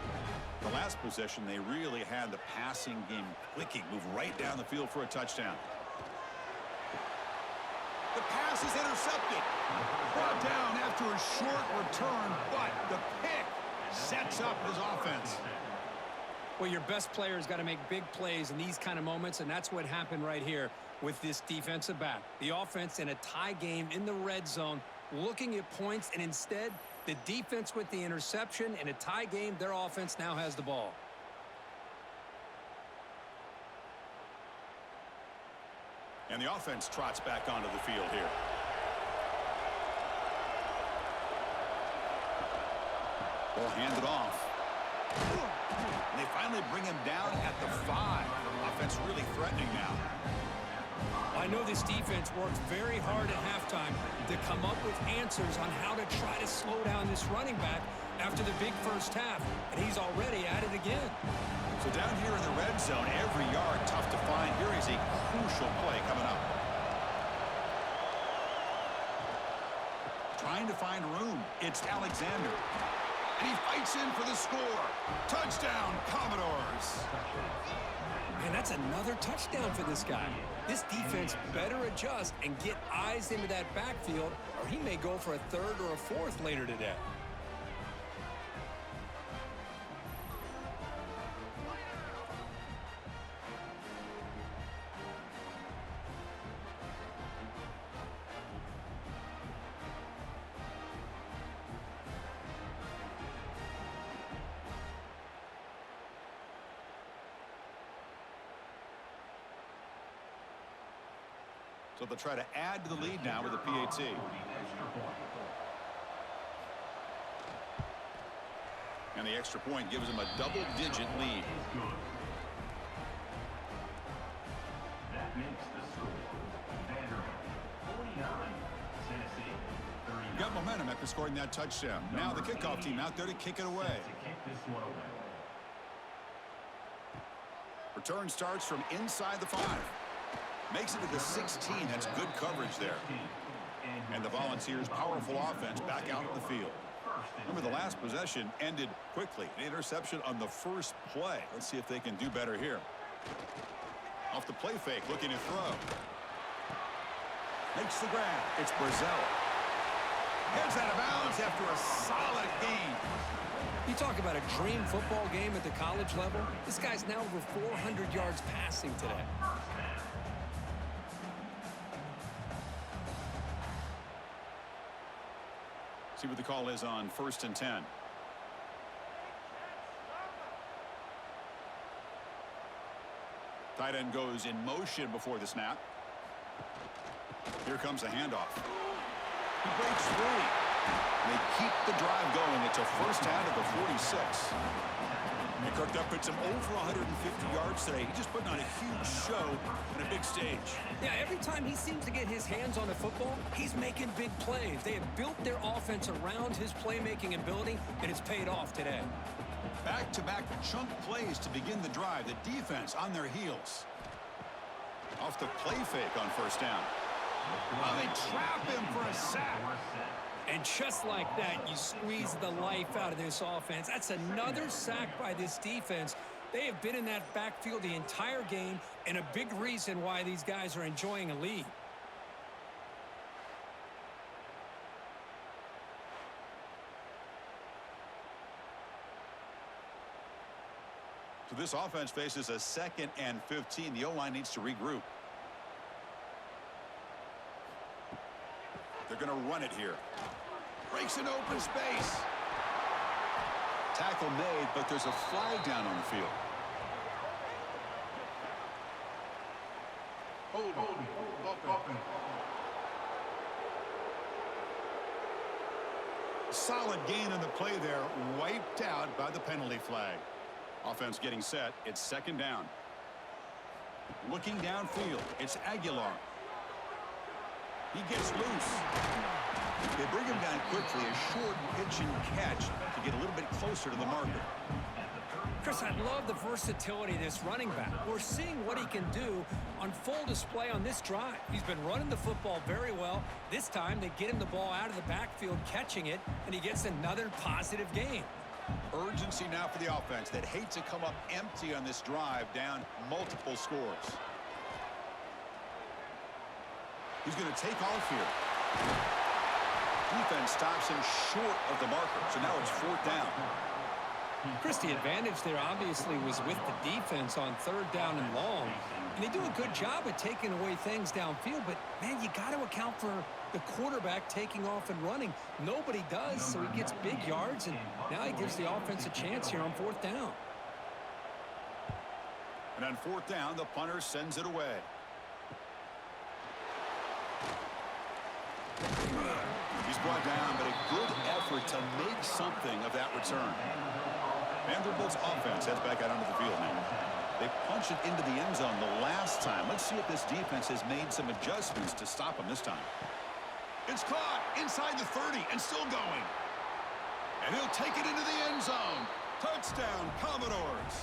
The last possession, they really had the passing game clicking, move right down the field for a touchdown. The pass is intercepted. Brought down after a short return, but the pick sets up his offense. Well, your best player's got to make big plays in these kind of moments, and that's what happened right here with this defensive back. The offense in a tie game in the red zone, looking at points, and instead, the defense with the interception. In a tie game, their offense now has the ball. And the offense trots back onto the field here. Ball handed off. And they finally bring him down at the 5. Offense really threatening now. I know this defense worked very hard at halftime to come up with answers on how to try to slow down this running back after the big first half, and he's already at it again. So down here in the red zone, every yard tough to find. Here is a crucial play coming up. Trying to find room. It's Alexander. And he fights in for the score. Touchdown, Commodores. Man, that's another touchdown for this guy. This defense better adjust and get eyes into that backfield, or he may go for a 3rd or a 4th later today. So they'll try to add to the lead now with a PAT. And the extra point gives them a double-digit lead. That makes the score Vanderbilt 49, Tennessee 39. Got momentum after scoring that touchdown. Now the kickoff team out there to kick it away. To kick this one away. Return starts from inside the 5. Makes it to the 16. That's good coverage there. And the Volunteers' powerful offense back out in the field. Remember, the last possession ended quickly. An interception on the first play. Let's see if they can do better here. Off the play fake, looking to throw. Makes the grab. It's Brazell. Heads out of bounds after a solid game. You talk about a dream football game at the college level. This guy's now over 400 yards passing today. See what the call is on 1st and 10. Tight end goes in motion before the snap. Here comes a handoff. He breaks free. They keep the drive going. It's a first down at the 46. And cooked up at some over 150 yards today. He's just putting on a huge show on a big stage. Yeah, every time he seems to get his hands on the football, he's making big plays. They have built their offense around his playmaking ability, and it's paid off today. Back-to-back chunk plays to begin the drive. The defense on their heels. Off the play fake on first down. Oh, they trap him for a sack. And just like that, you squeeze the life out of this offense. That's another sack by this defense. They have been in that backfield the entire game, and a big reason why these guys are enjoying a lead. So this offense faces a 2nd and 15. The O-line needs to regroup. They're going to run it here. Breaks an open space. Tackle made, but there's a flag down on the field. Solid gain on the play there, wiped out by the penalty flag. Offense getting set. It's 2nd down. Looking downfield. It's Aguilar. He gets loose. They bring him down quickly. A short pitch and catch to get a little bit closer to the marker. Chris, I love the versatility of this running back. We're seeing what he can do on full display on this drive. He's been running the football very well. This time they get him the ball out of the backfield, catching it, and he gets another positive gain. Urgency now for the offense that hates to come up empty on this drive, down multiple scores. He's going to take off here. Defense stops him short of the marker, so now it's 4th down. Chris, the advantage there obviously was with the defense on 3rd down and long. And they do a good job at taking away things downfield, but, man, you got to account for the quarterback taking off and running. Nobody does, so he gets big yards, and now he gives the offense a chance here on 4th down. And on 4th down, the punter sends it away. He's brought down, but a good effort to make something of that return. Vanderbilt's offense heads back out onto the field now. They punched it into the end zone the last time. Let's see if this defense has made some adjustments to stop them this time. It's caught inside the 30 and still going. And he'll take it into the end zone. Touchdown, Commodores.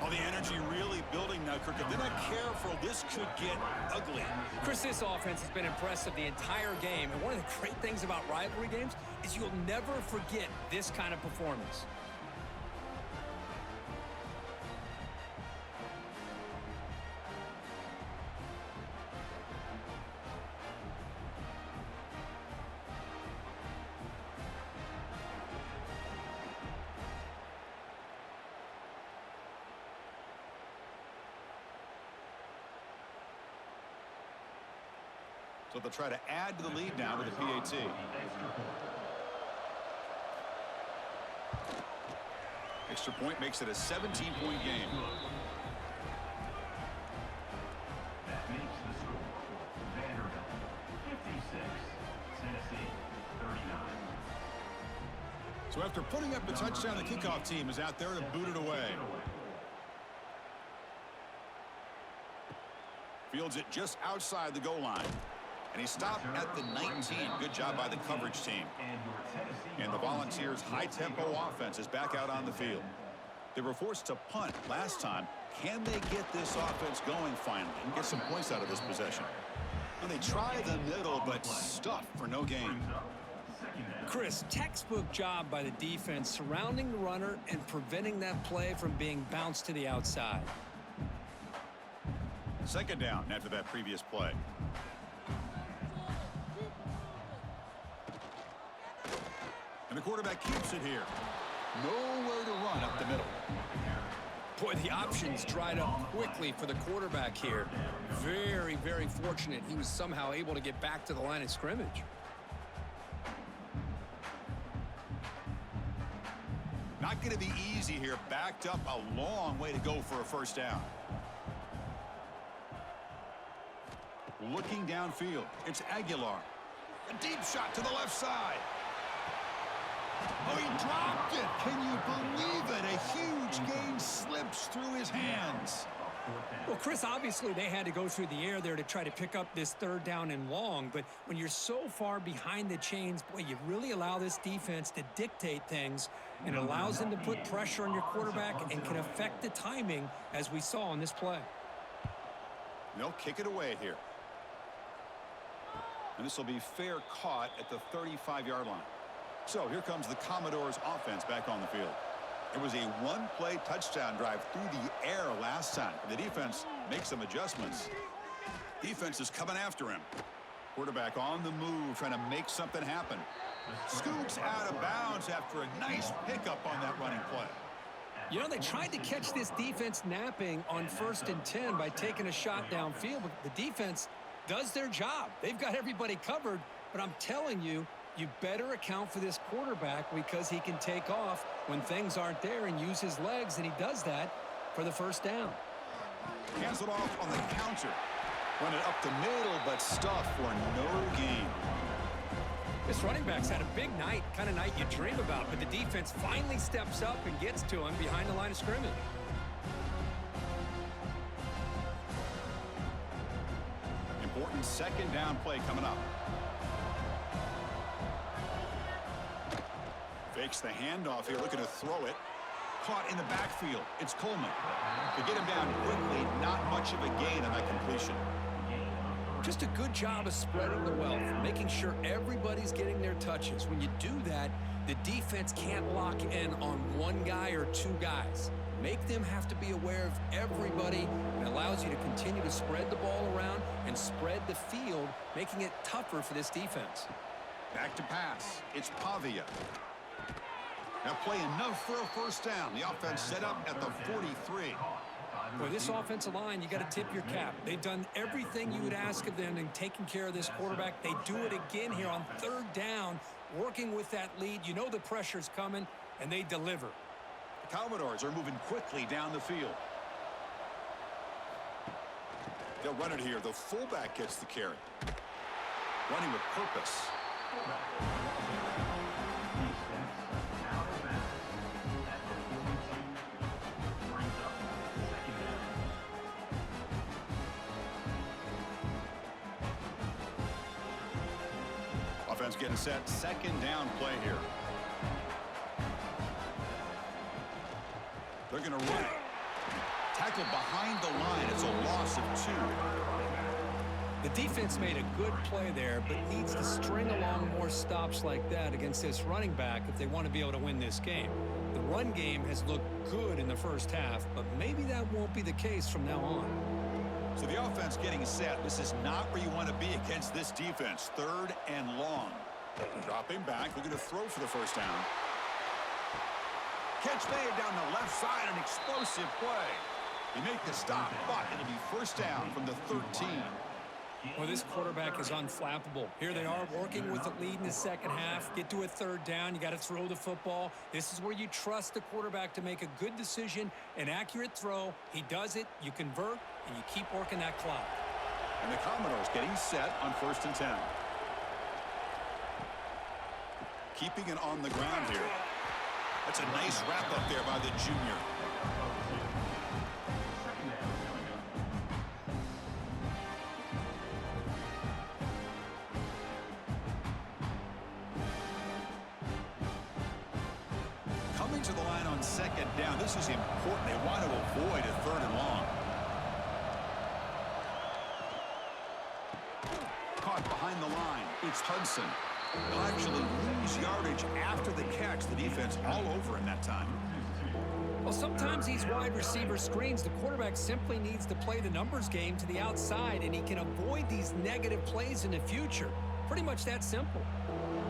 Oh, the energy really building now, Kirk. If they're not careful, this could get ugly. Chris, this offense has been impressive the entire game. And one of the great things about rivalry games is you'll never forget this kind of performance. So they'll try to add to the lead now with the PAT. Extra point makes it a 17-point game. That makes the score. Vanderbilt 56, Tennessee 39. So after putting up a touchdown, the kickoff team is out there to boot it away. Fields it just outside the goal line. And he stopped at the 19. Good job by the coverage team. And the Volunteers' high-tempo offense is back out on the field. They were forced to punt last time. Can they get this offense going finally and get some points out of this possession? And they try the middle, but stuff for no gain. Chris, textbook job by the defense surrounding the runner and preventing that play from being bounced to the outside. Second down after that previous play. And the quarterback keeps it here. Nowhere to run up the middle. Boy, the options dried up quickly for the quarterback here. Very, very fortunate he was somehow able to get back to the line of scrimmage. Not going to be easy here. Backed up a long way to go for a first down. Looking downfield. It's Aguilar. A deep shot to the left side. Oh, he dropped it. Can you believe it? A huge gain slips through his hands. Well, Chris, obviously they had to go through the air there to try to pick up this third down and long. But when you're so far behind the chains, boy, you really allow this defense to dictate things. And it allows them to put pressure on your quarterback and can affect the timing, as we saw on this play. They'll kick it away here. And this will be fair caught at the 35-yard line. So here comes the Commodores offense back on the field. It was a one-play touchdown drive through the air last time. The defense makes some adjustments. Defense is coming after him. Quarterback on the move, trying to make something happen. Scoots out of bounds after a nice pickup on that running play. You know, they tried to catch this defense napping on 1st and 10 by taking a shot downfield, but the defense does their job. They've got everybody covered, but I'm telling you, you better account for this quarterback because he can take off when things aren't there and use his legs, and he does that for the first down. Hands it off on the counter. Run it up the middle, but stuff for no gain. This running back's had a big night, kind of night you dream about, but the defense finally steps up and gets to him behind the line of scrimmage. Important second down play coming up. Fakes the handoff here, looking to throw it. Caught in the backfield. It's Coleman. To get him down quickly, not much of a gain on that completion. Just a good job of spreading the wealth, making sure everybody's getting their touches. When you do that, the defense can't lock in on one guy or two guys. Make them have to be aware of everybody, and allows you to continue to spread the ball around and spread the field, making it tougher for this defense. Back to pass. It's Pavia. Now play enough for a first down. The offense set up at the 43. Boy, this offensive line, you got to tip your cap. They've done everything you would ask of them in taking care of this quarterback. They do it again here on third down, working with that lead. You know the pressure's coming, and they deliver. The Commodores are moving quickly down the field. They'll run it here. The fullback gets the carry. Running with purpose. Fullback. He steps out of bounds at the 42. Brings up second down. Offense getting set. Second down play here. They're going to run it. Tackle behind the line. It's a loss of 2. The defense made a good play there, but needs to string along more stops like that against this running back if they want to be able to win this game. The run game has looked good in the first half, but maybe that won't be the case from now on. So the offense getting set. This is not where you want to be against this defense. 3rd and long. Dropping back. They're going to throw for the first down. Catch made down the left side. An explosive play. They make the stop, but it'll be first down from the 13. Well, this quarterback is unflappable. Here they are working with the lead in the second half. Get to a 3rd down. You got to throw the football. This is where you trust the quarterback to make a good decision, an accurate throw. He does it. You convert, and you keep working that clock. And the Commodores getting set on 1st and 10. Keeping it on the ground here. That's a nice wrap up there by the junior. Coming to the line on 2nd down. This is important. They want to avoid a 3rd and long. Caught behind the line. It's Hudson. They'll actually lose yardage after the catch. The defense all over him that time. Well, sometimes these wide receiver screens, the quarterback simply needs to play the numbers game to the outside, and he can avoid these negative plays in the future. Pretty much that simple.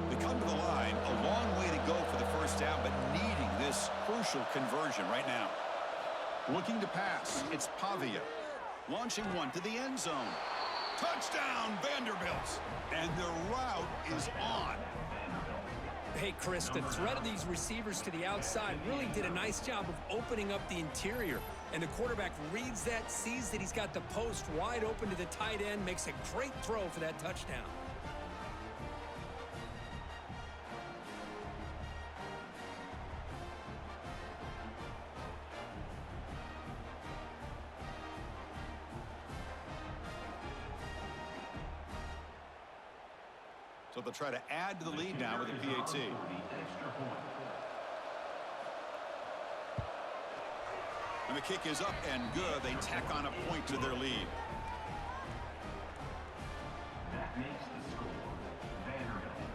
They come to the line, a long way to go for the first down, but needing this crucial conversion right now. Looking to pass, it's Pavia. Launching one to the end zone. Touchdown, Vanderbilt. And the route is on. Hey, Chris, the threat of these receivers to the outside really did a nice job of opening up the interior. And the quarterback reads that, sees that he's got the post wide open to the tight end, makes a great throw for that touchdown. So they'll try to add to the lead now with a PAT. And the kick is up and good. They tack on a point to their lead. That makes the score. Vanderbilt,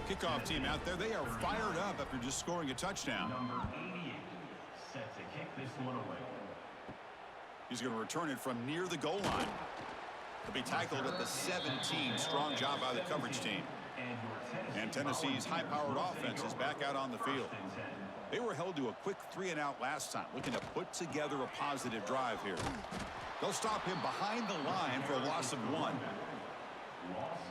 63. Kickoff team out there. They are fired up after just scoring a touchdown. Number 88 set to kick this one away. He's going to return it from near the goal line. He'll be tackled at the 17. Strong job by the coverage team. And Tennessee's high-powered offense is back out on the field. They were held to a quick 3-and-out last time, looking to put together a positive drive here. They'll stop him behind the line for a loss of 1.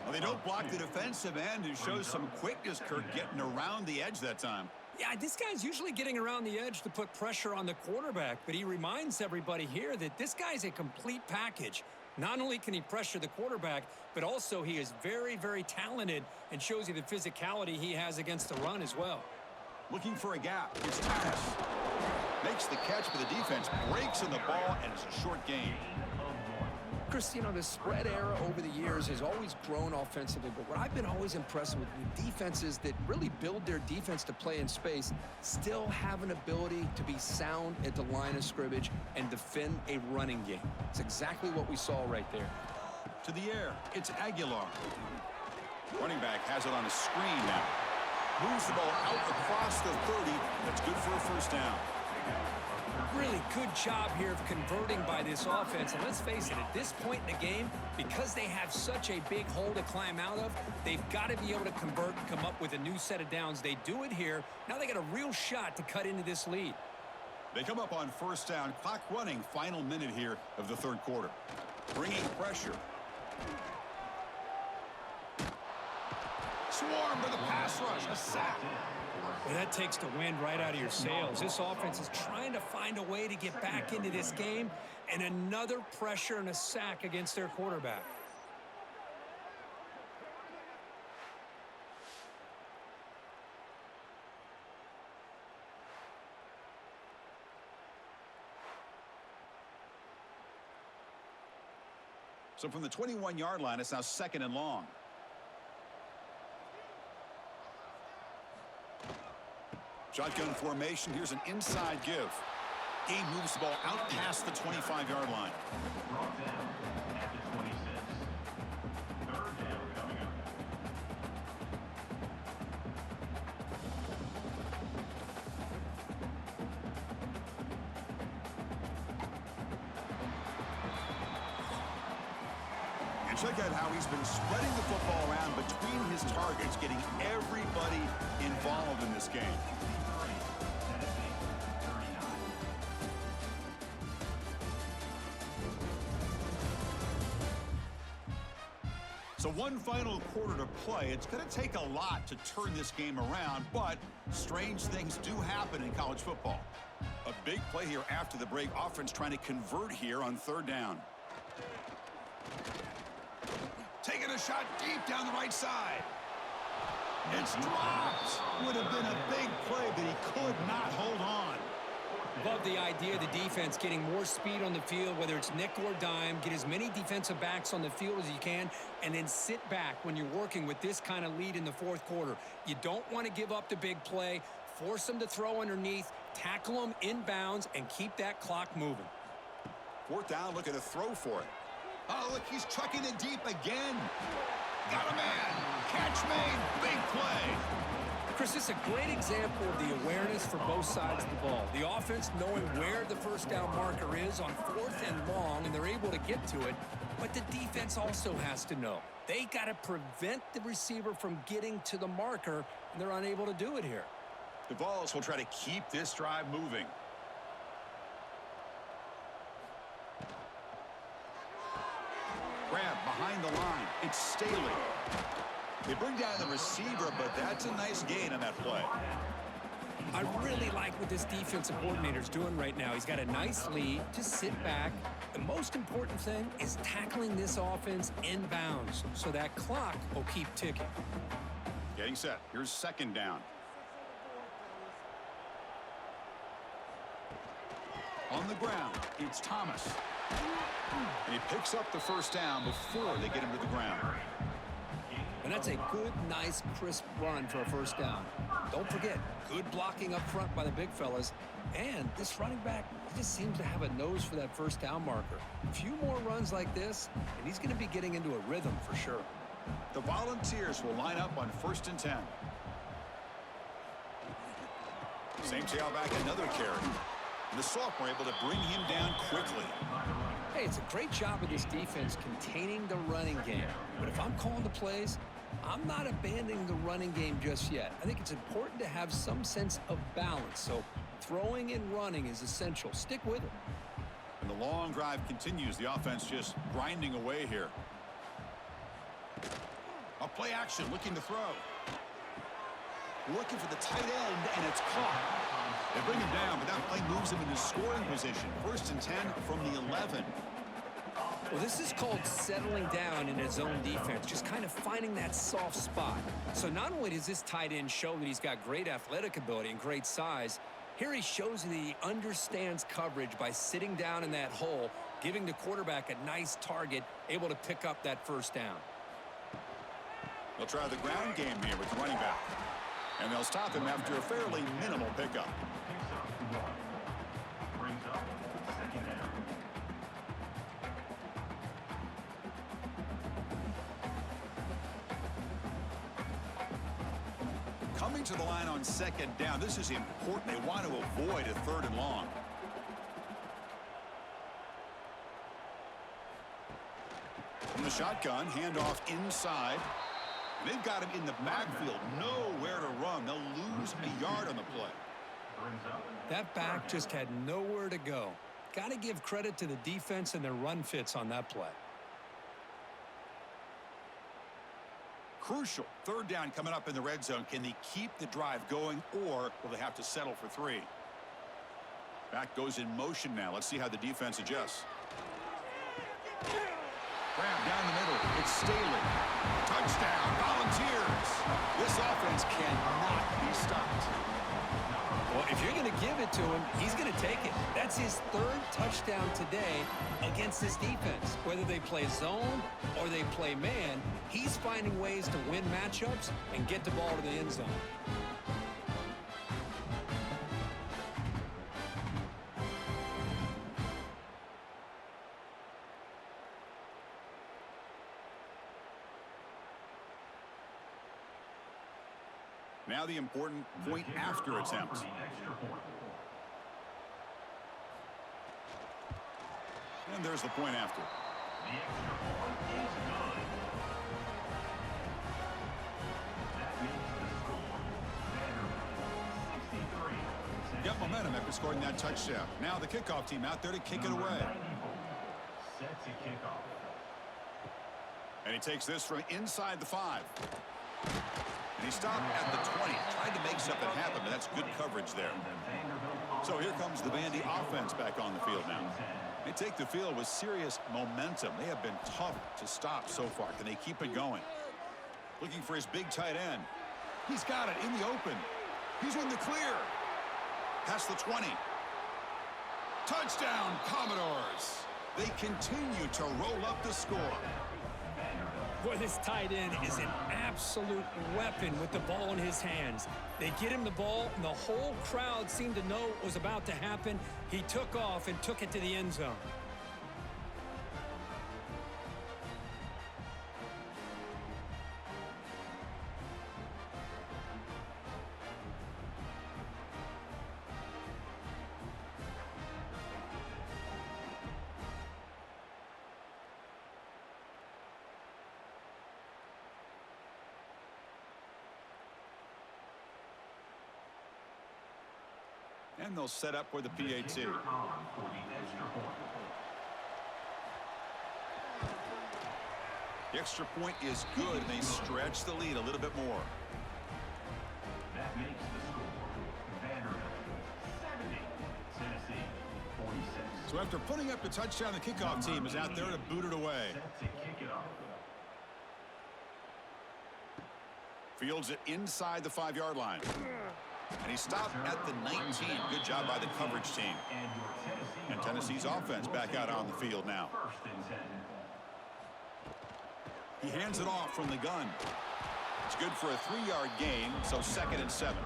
Well, they don't block the defensive end and shows some quickness, Kirk, getting around the edge that time. Yeah, this guy's usually getting around the edge to put pressure on the quarterback, but he reminds everybody here that this guy's a complete package. Not only can he pressure the quarterback, but also he is very, very talented and shows you the physicality he has against the run as well. Looking for a gap. It's Thomas. Makes the catch for the defense. Breaks in the ball, and it's a short gain. Chris, you know, the spread era over the years has always grown offensively, but what I've been always impressed with defenses that really build their defense to play in space still have an ability to be sound at the line of scrimmage and defend a running game. It's exactly what we saw right there. To the air, it's Aguilar. Running back has it on a screen now. Moves the ball out across the 30. That's good for a first down. Really good job here of converting by this offense. And let's face it, at this point in the game, because they have such a big hole to climb out of, they've got to be able to convert and come up with a new set of downs. They do it here. Now they got a real shot to cut into this lead. They come up on first down. Clock running. Final minute here of the third quarter. Bringing pressure. Swarm for the pass rush. A sack. Well, that takes the wind right out of your sails. This offense is trying to find a way to get back into this game, and another pressure and a sack against their quarterback. So from the 21-yard line, it's now 2nd and long. Shotgun formation. Here's an inside give. Game moves the ball out past the 25-yard line. Brought down at the 26. Third down coming up. And check out how he's been spreading the football around between his targets, getting everybody involved in this game. So one final quarter to play. It's going to take a lot to turn this game around, but strange things do happen in college football. A big play here after the break. Offense trying to convert here on 3rd down. Taking a shot deep down the right side. It's dropped. Would have been a big play, but he could not hold on. Love the idea of the defense getting more speed on the field, whether it's nickel or dime, get as many defensive backs on the field as you can, and then sit back when you're working with this kind of lead in the 4th quarter. You don't want to give up the big play, force them to throw underneath, tackle them inbounds, and keep that clock moving. 4th down, looking to throw for it. Oh, look, he's trucking it deep again. Got a man. Catch made. Big play. Chris, this is a great example of the awareness for both sides of the ball. The offense knowing where the 1st down marker is on 4th and long, and they're able to get to it. But the defense also has to know. They got to prevent the receiver from getting to the marker, and they're unable to do it here. The Vols will try to keep this drive moving. Grab behind the line. It's Staley. They bring down the receiver, but that's a nice gain on that play. I really like what this defensive coordinator's doing right now. He's got a nice lead. Just sit back. The most important thing is tackling this offense inbounds so that clock will keep ticking. Getting set. Here's 2nd down. On the ground, it's Thomas. And he picks up the 1st down before they get him to the ground. And that's a good, nice, crisp run for a 1st down. Don't forget, good blocking up front by the big fellas. And this running back just seems to have a nose for that 1st down marker. A few more runs like this, and he's going to be getting into a rhythm for sure. The Volunteers will line up on 1st and 10. Same tailback, another carry. And the sophomore able to bring him down quickly. Hey, it's a great job of this defense containing the running game. But if I'm calling the plays, I'm not abandoning the running game just yet. I think it's important to have some sense of balance. So throwing and running is essential. Stick with it. And the long drive continues. The offense just grinding away here. A play action, looking to throw. Looking for the tight end, and it's caught. They bring him down, but that play moves him into scoring position. 1st and 10 from the 11. Well, this is called settling down in his own defense, just kind of finding that soft spot. So not only does this tight end show that he's got great athletic ability and great size, here he shows that he understands coverage by sitting down in that hole, giving the quarterback a nice target, able to pick up that 1st down. They'll try the ground game here with the running back. And they'll stop him after a fairly minimal pickup. Brings up 2nd down. Coming to the line on 2nd down. This is important. They want to avoid a 3rd and long. From the shotgun, handoff inside. They've got him in the backfield. Nowhere to run. They'll lose a yard on the play. That back just had nowhere to go. Got to give credit to the defense and their run fits on that play. Crucial. 3rd down coming up in the red zone. Can they keep the drive going, or will they have to settle for 3? Back goes in motion now. Let's see how the defense adjusts. Grab down the middle. It's Staley. Touchdown, Volunteers. This offense cannot be stopped. Well, if you're going to give it to him, he's going to take it. That's his third touchdown today against this defense. Whether they play zone or they play man, he's finding ways to win matchups and get the ball to the end zone. Now the important point after attempt. And there's the point after. The extra point is good. That makes the score Vanderbilt 63. Got momentum after scoring that touchdown. Now the kickoff team out there to kick it away. Sets a kickoff. And he takes this from inside the 5. And he stopped at the 20. Tried to make something happen, but that's good coverage there. So here comes the Vandy offense back on the field now. They take the field with serious momentum. They have been tough to stop so far. Can they keep it going? Looking for his big tight end. He's got it in the open. He's in the clear. Past the 20. Touchdown, Commodores. They continue to roll up the score. Boy, this tight end is an absolute weapon with the ball in his hands. They get him the ball, and the whole crowd seemed to know what was about to happen. He took off and took it to the end zone. And they'll set up for the PAT. The extra point is good, and they stretch the lead a little bit more. That makes the score Vanderbilt 70, Tennessee 46. So after putting up the touchdown, the kickoff team is out there to boot it away. Set to kick it off. Fields it inside the 5-yard line. And he stopped at the 19. Good job by the coverage team. And Tennessee's offense back out on the field now. He hands it off from the gun. It's good for a 3-yard gain, so 2nd and 7.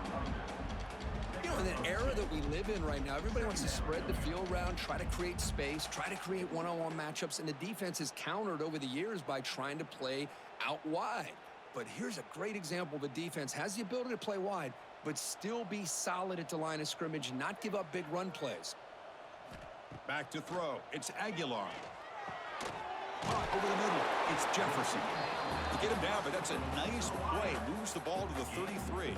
You know, in the era that we live in right now, everybody wants to spread the field around, try to create space, try to create one-on-one matchups, and the defense has countered over the years by trying to play out wide. But here's a great example. The defense has the ability to play wide, but still be solid at the line of scrimmage, not give up big run plays. Back to throw. It's Aguilar. Caught over the middle. It's Jefferson. You get him down, but that's a nice play. Moves the ball to the 33.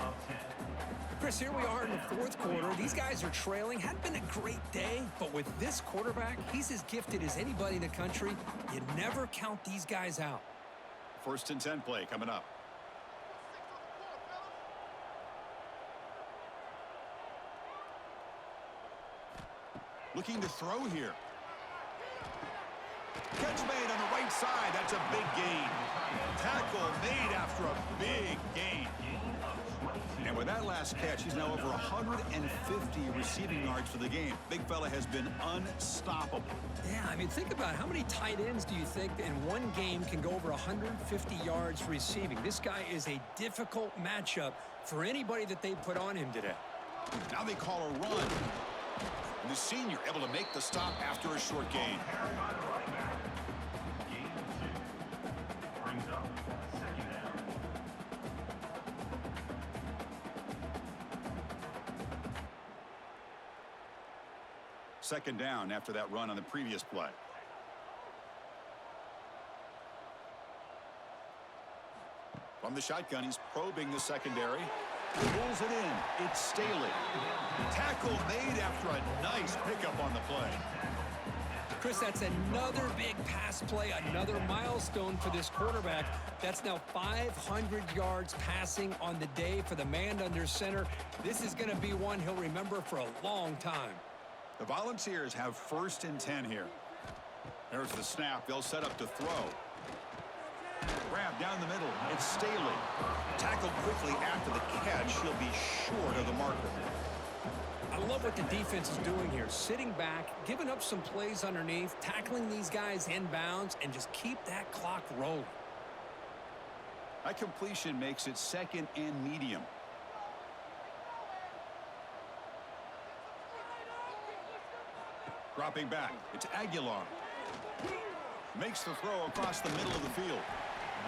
Chris, here we are in the 4th quarter. These guys are trailing. Hadn't been a great day, but with this quarterback, he's as gifted as anybody in the country. You never count these guys out. 1st and 10 play coming up. Looking to throw here. Catch made on the right side. That's a big gain. Tackle made after a big gain. And with that last catch, he's now over 150 receiving yards for the game. Big fella has been unstoppable. Yeah, I mean, think about how many tight ends do you think in one game can go over 150 yards receiving? This guy is a difficult matchup for anybody that they put on him today. Now they call a run. And the senior able to make the stop after a short gain. Brings up 2nd down. Second down after that run on the previous play. From the shotgun, he's probing the secondary. Pulls it in. It's Staley. Tackle made after a nice pickup on the play. Chris, that's another big pass play, another milestone for this quarterback. That's now 500 yards passing on the day for the man under center. This is going to be one he'll remember for a long time. The Volunteers have 1st and 10 here. There's the snap. They'll set up to throw. Grab down the middle. It's Staley. Tackled quickly after the catch. He'll be short of the marker. love what the defense is doing here. Sitting back, giving up some plays underneath, tackling these guys inbounds, and just keep that clock rolling. That completion makes it 2nd and medium. Dropping back, it's Aguilar. Makes the throw across the middle of the field.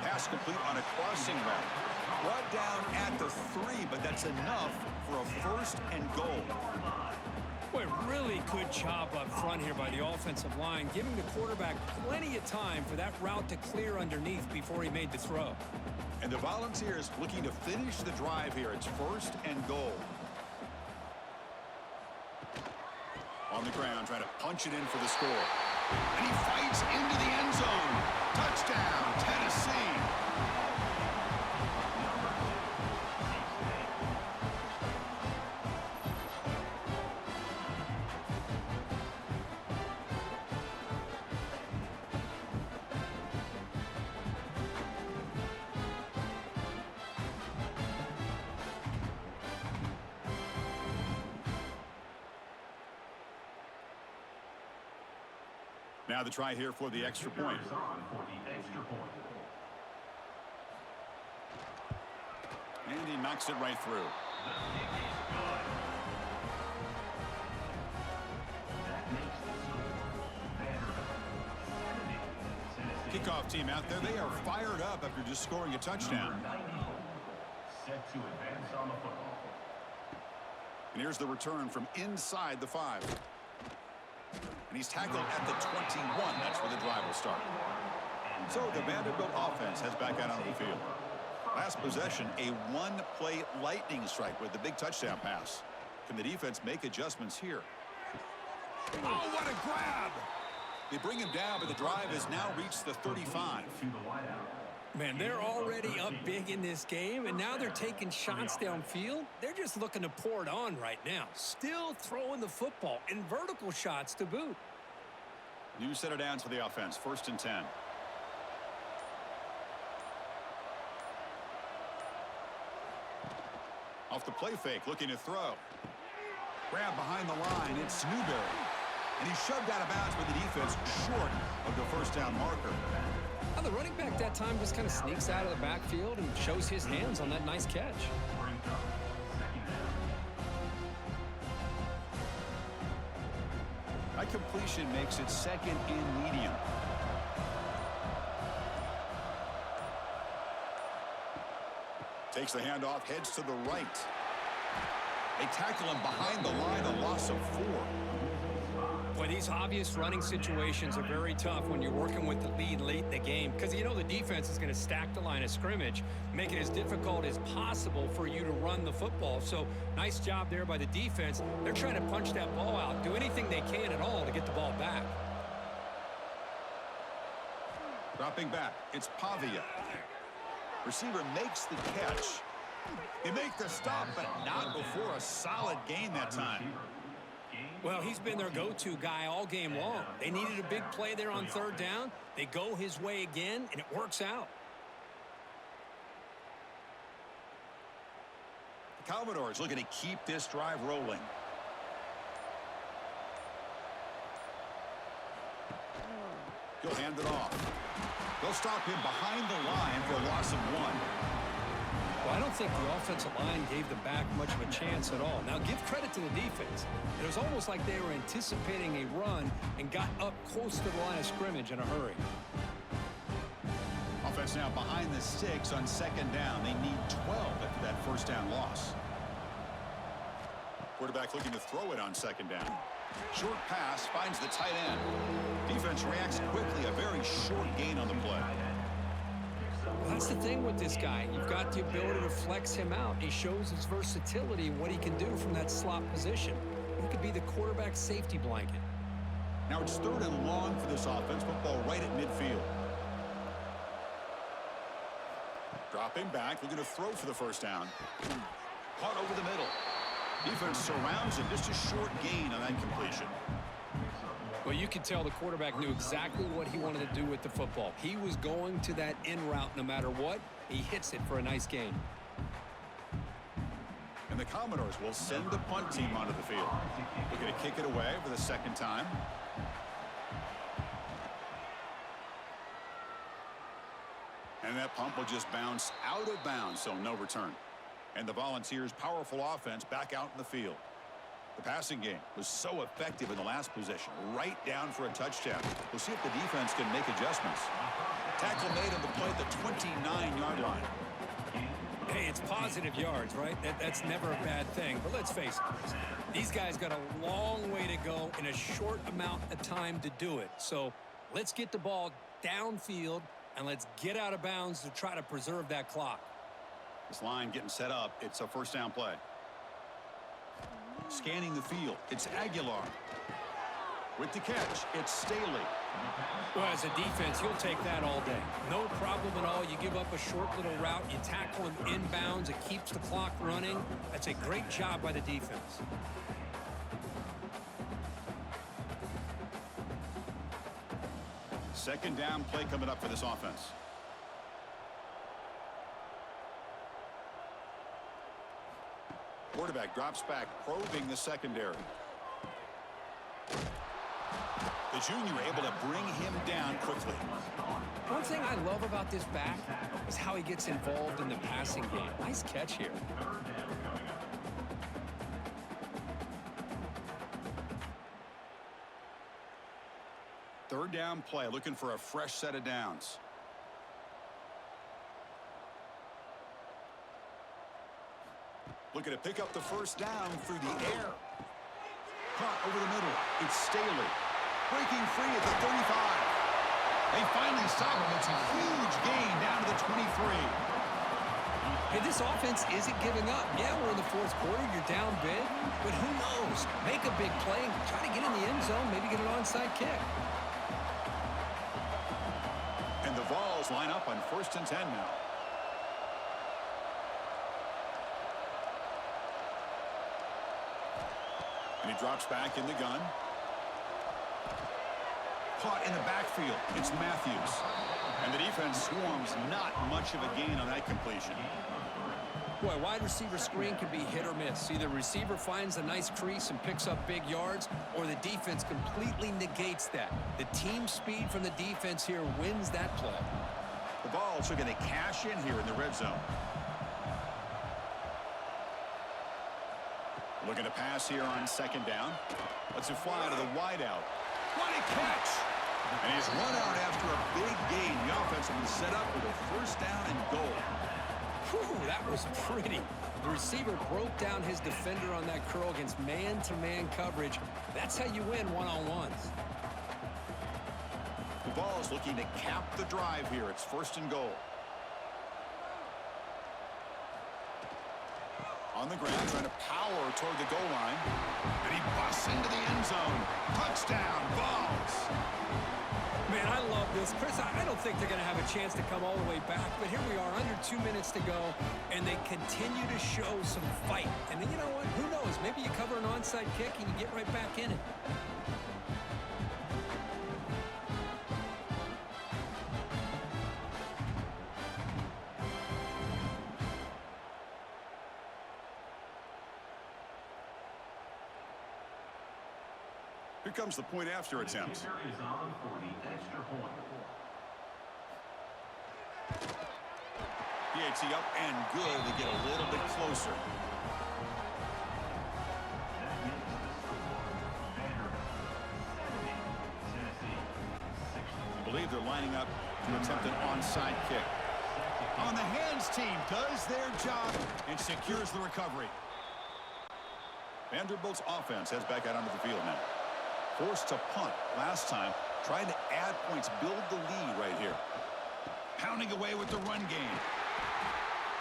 Pass complete on a crossing route. Brought down at the 3, but that's enough for a 1st and goal. Boy, really good job up front here by the offensive line, giving the quarterback plenty of time for that route to clear underneath before he made the throw. And the Volunteers looking to finish the drive here. It's 1st and goal. On the ground, trying to punch it in for the score. And he fights into the end zone. Touchdown, Tennessee. Now the try here for the extra point. And he knocks it right through. Kickoff team out there. They are fired up after just scoring a touchdown. Set to advance on the football. And here's the return from inside the 5. And he's tackled at the 21. That's where the drive will start. So the Vanderbilt offense heads back out on the field. Last possession, a 1-play lightning strike with the big touchdown pass. Can the defense make adjustments here? Oh, what a grab! They bring him down, but the drive has now reached the 35. Man, they're already up big in this game, and now they're taking shots downfield. They're just looking to pour it on right now. Still throwing the football, and vertical shots to boot. New set of downs for the offense. 1st and 10. Off the play fake, looking to throw. Grab behind the line, it's Newberry. And he's shoved out of bounds with the defense short of the 1st down marker. Now, the running back that time just kind of sneaks out of the backfield and shows his hands on that nice catch. That completion makes it 2nd and medium. Takes the handoff, heads to the right. They tackle him behind the line, a loss of 4. Boy, these obvious running situations are very tough when you're working with the lead late in the game because you know the defense is going to stack the line of scrimmage, make it as difficult as possible for you to run the football. So nice job there by the defense. They're trying to punch that ball out, do anything they can at all to get the ball back. Dropping back, it's Pavia. Receiver makes the catch. They make the stop, but not before a solid gain that time. Well, he's been their go-to guy all game long. They needed a big play there on 3rd down. They go his way again, and it works out. The Commodores looking to keep this drive rolling. He'll hand it off. They'll stop him behind the line for a loss of 1. Well, I don't think the offensive line gave them back much of a chance at all. Now, give credit to the defense. It was almost like they were anticipating a run and got up close to the line of scrimmage in a hurry. Offense now behind the 6 on 2nd down. They need 12 after that 1st down loss. Quarterback looking to throw it on 2nd down. Short pass finds the tight end. Defense reacts quickly. A very short gain on the play. Well, that's the thing with this guy. You've got the ability to flex him out. He shows his versatility and what he can do from that slot position. He could be the quarterback safety blanket. Now it's 3rd and long for this offense. Football right at midfield. Dropping back, looking to throw for the 1st down. Caught over the middle. Defense surrounds him. Just a short gain on that completion. Well, you could tell the quarterback knew exactly what he wanted to do with the football. He was going to that in route no matter what. He hits it for a nice gain. And the Commodores will send the punt team onto the field. Looking to kick it away for the second time. And that punt will just bounce out of bounds, so no return. And the Volunteers' powerful offense back out in the field. The passing game was so effective in the last possession, right down for a touchdown. We'll see if the defense can make adjustments. Tackle made on the play at the 29-yard line. Hey, it's positive yards, right? That's never a bad thing. But let's face it, these guys got a long way to go in a short amount of time to do it. So let's get the ball downfield, and let's get out of bounds to try to preserve that clock. This line getting set up. It's a first down play. Scanning the field. It's Aguilar. With the catch, it's Staley. Well, as a defense, you'll take that all day. No problem at all. You give up a short little route. You tackle him inbounds. It keeps the clock running. That's a great job by the defense. Second down play coming up for this offense. Quarterback drops back, probing the secondary. The junior able to bring him down quickly. One thing I love about this back is how he gets involved in the passing game. Nice catch here. Third down play, looking for a fresh set of downs. Looking to pick up the first down through the air. Caught over the middle. It's Staley. Breaking free at the 35. They finally stop him. It's a huge gain down to the 23. Hey, this offense isn't giving up. Yeah, we're in the fourth quarter. You're down big. But who knows? Make a big play. Try to get in the end zone. Maybe get an onside kick. And the Vols line up on 1st and 10 now. And he drops back in the gun. Caught in the backfield. It's Matthews. And the defense swarms. Not much of a gain on that completion. Boy, wide receiver screen can be hit or miss. Either receiver finds a nice crease and picks up big yards, or the defense completely negates that. The team speed from the defense here wins that play. The Vols are going to cash in here in the red zone. Looking to pass here on second down. Lets it fly to the wideout. What a catch! And he's run out after a big gain. The offense will be set up with a first down and goal. Whew, that was pretty. The receiver broke down his defender on that curl against man-to-man coverage. That's how you win one-on-ones. The Vols looking to cap the drive here. It's 1st and goal. On the ground, trying to power toward the goal line. And he busts into the end zone. Touchdown, Vols! Man, I love this. Chris, I don't think they're going to have a chance to come all the way back, but here we are, under 2 minutes to go, and they continue to show some fight. And then, you know what? Who knows? Maybe you cover an onside kick and you get right back in it. Here comes the point after attempt. Kicker is on for the extra point. PAT up and good to get a little bit closer. That makes the score Vanderbilt 70, Tennessee 60. I believe they're lining up to attempt an onside kick. On the hands team does their job and secures the recovery. Vanderbilt's offense heads back out onto the field now. Forced to punt last time, trying to add points, build the lead right here. Pounding away with the run game.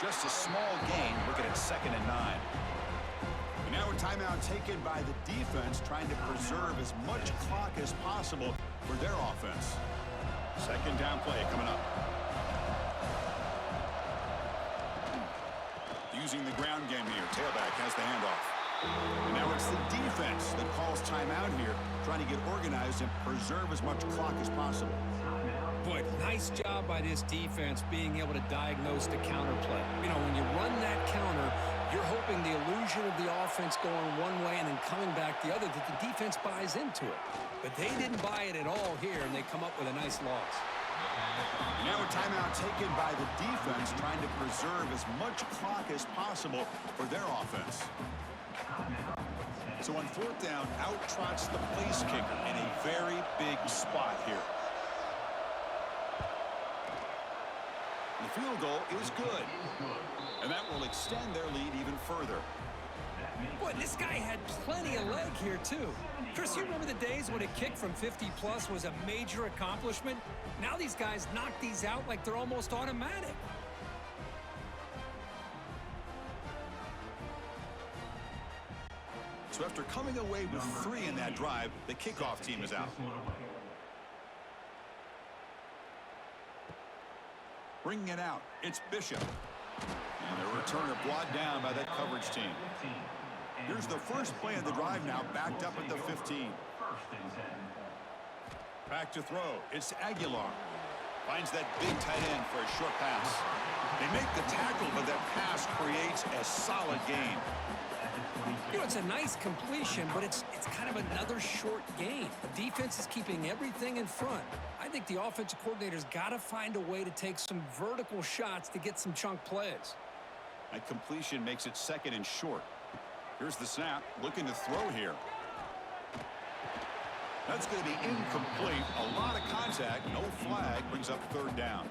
Just a small gain, looking at 2nd and 9. And now a timeout taken by the defense, trying to preserve as much clock as possible for their offense. Second down play coming up. Using the ground game here, tailback has the handoff. And now it's the defense that calls timeout here, trying to get organized and preserve as much clock as possible. Boy, nice job by this defense being able to diagnose the counter play. You know, when you run that counter, You're hoping the illusion of the offense going one way and then coming back the other, that the defense buys into it. But they didn't buy it at all here, and they come up with a nice loss. Now a timeout taken by the defense, trying to preserve as much clock as possible for their offense. So on fourth down, out trots the place kicker in a very big spot here. The field goal is good, and that will extend their lead even further. Boy, this guy had plenty of leg here, too. Chris, you remember the days when a kick from 50-plus was a major accomplishment? Now these guys knock these out like they're almost automatic. So after coming away with 3 in that drive, the kickoff team is out. Bringing it out, it's Bishop. And the returner brought down by that coverage team. Here's the first play of the drive now, backed up at the 15. Back to throw, it's Aguilar. Finds that big tight end for a short pass. They make the tackle, but that pass creates a solid gain. You know, it's a nice completion, but it's kind of another short gain. The defense is keeping everything in front. I think the offensive coordinator's got to find a way to take some vertical shots to get some chunk plays. That completion makes it second and short. Here's the snap, looking to throw here. That's going to be incomplete. A lot of contact, no flag, brings up third down.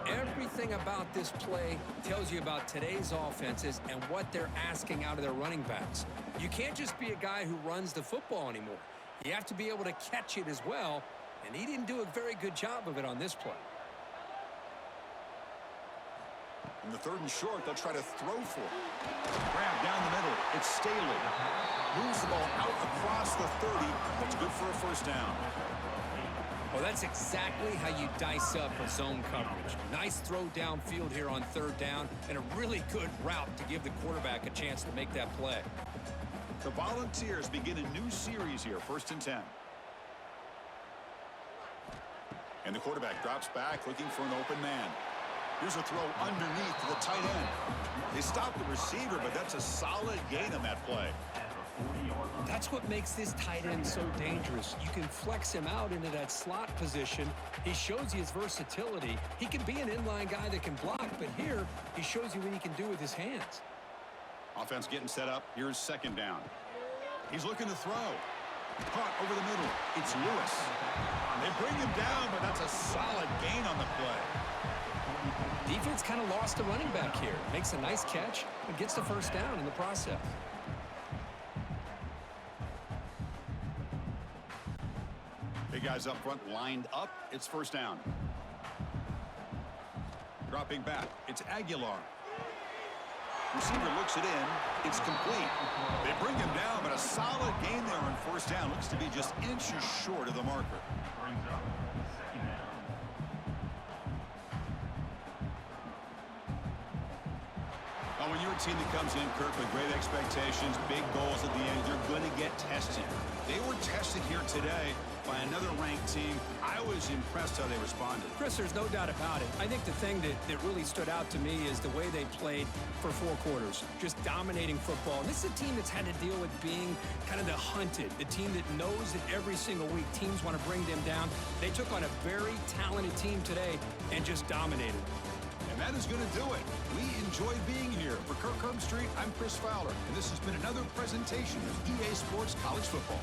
Everything about this play tells you about today's offenses and what they're asking out of their running backs. You can't just be a guy who runs the football anymore. You have to be able to catch it as well, and he didn't do a very good job of it on this play. In the third and short, they'll try to throw for it. Grab down the middle. It's Staley. Moves the ball out across the 30. That's good for a first down. Well, that's exactly how you dice up a zone coverage. Nice throw downfield here on third down, and a really good route to give the quarterback a chance to make that play. The Volunteers begin a new series here, 1st and 10. And the quarterback drops back, looking for an open man. Here's a throw underneath to the tight end. They stop the receiver, but that's a solid gain on that play. That's what makes this tight end so dangerous. You can flex him out into that slot position. He shows you his versatility. He can be an inline guy that can block, but here he shows you what he can do with his hands. Offense getting set up. Here's second down. He's looking to throw. Caught over the middle. It's Lewis. They bring him down, but that's a solid gain on the play. Defense kind of lost a running back here. Makes a nice catch and gets the first down in the process. Big guys up front lined up. It's first down. Dropping back. It's Aguilar. Receiver looks it in. It's complete. They bring him down, but a solid gain there on first down. Looks to be just inches short of the marker. Now, when you're a team that comes in, Kirk, with great expectations, big goals at the end, you're going to get tested. They were tested here today by another ranked team. I was impressed how they responded. Chris, there's no doubt about it. I think the thing that really stood out to me is the way they played for 4 quarters, just dominating football. And this is a team that's had to deal with being kind of the hunted, the team that knows that every single week teams want to bring them down. They took on a very talented team today and just dominated. And that is going to do it. We enjoyed being here. For Kirk Herbstreit, I'm Chris Fowler, and this has been another presentation of EA Sports College Football.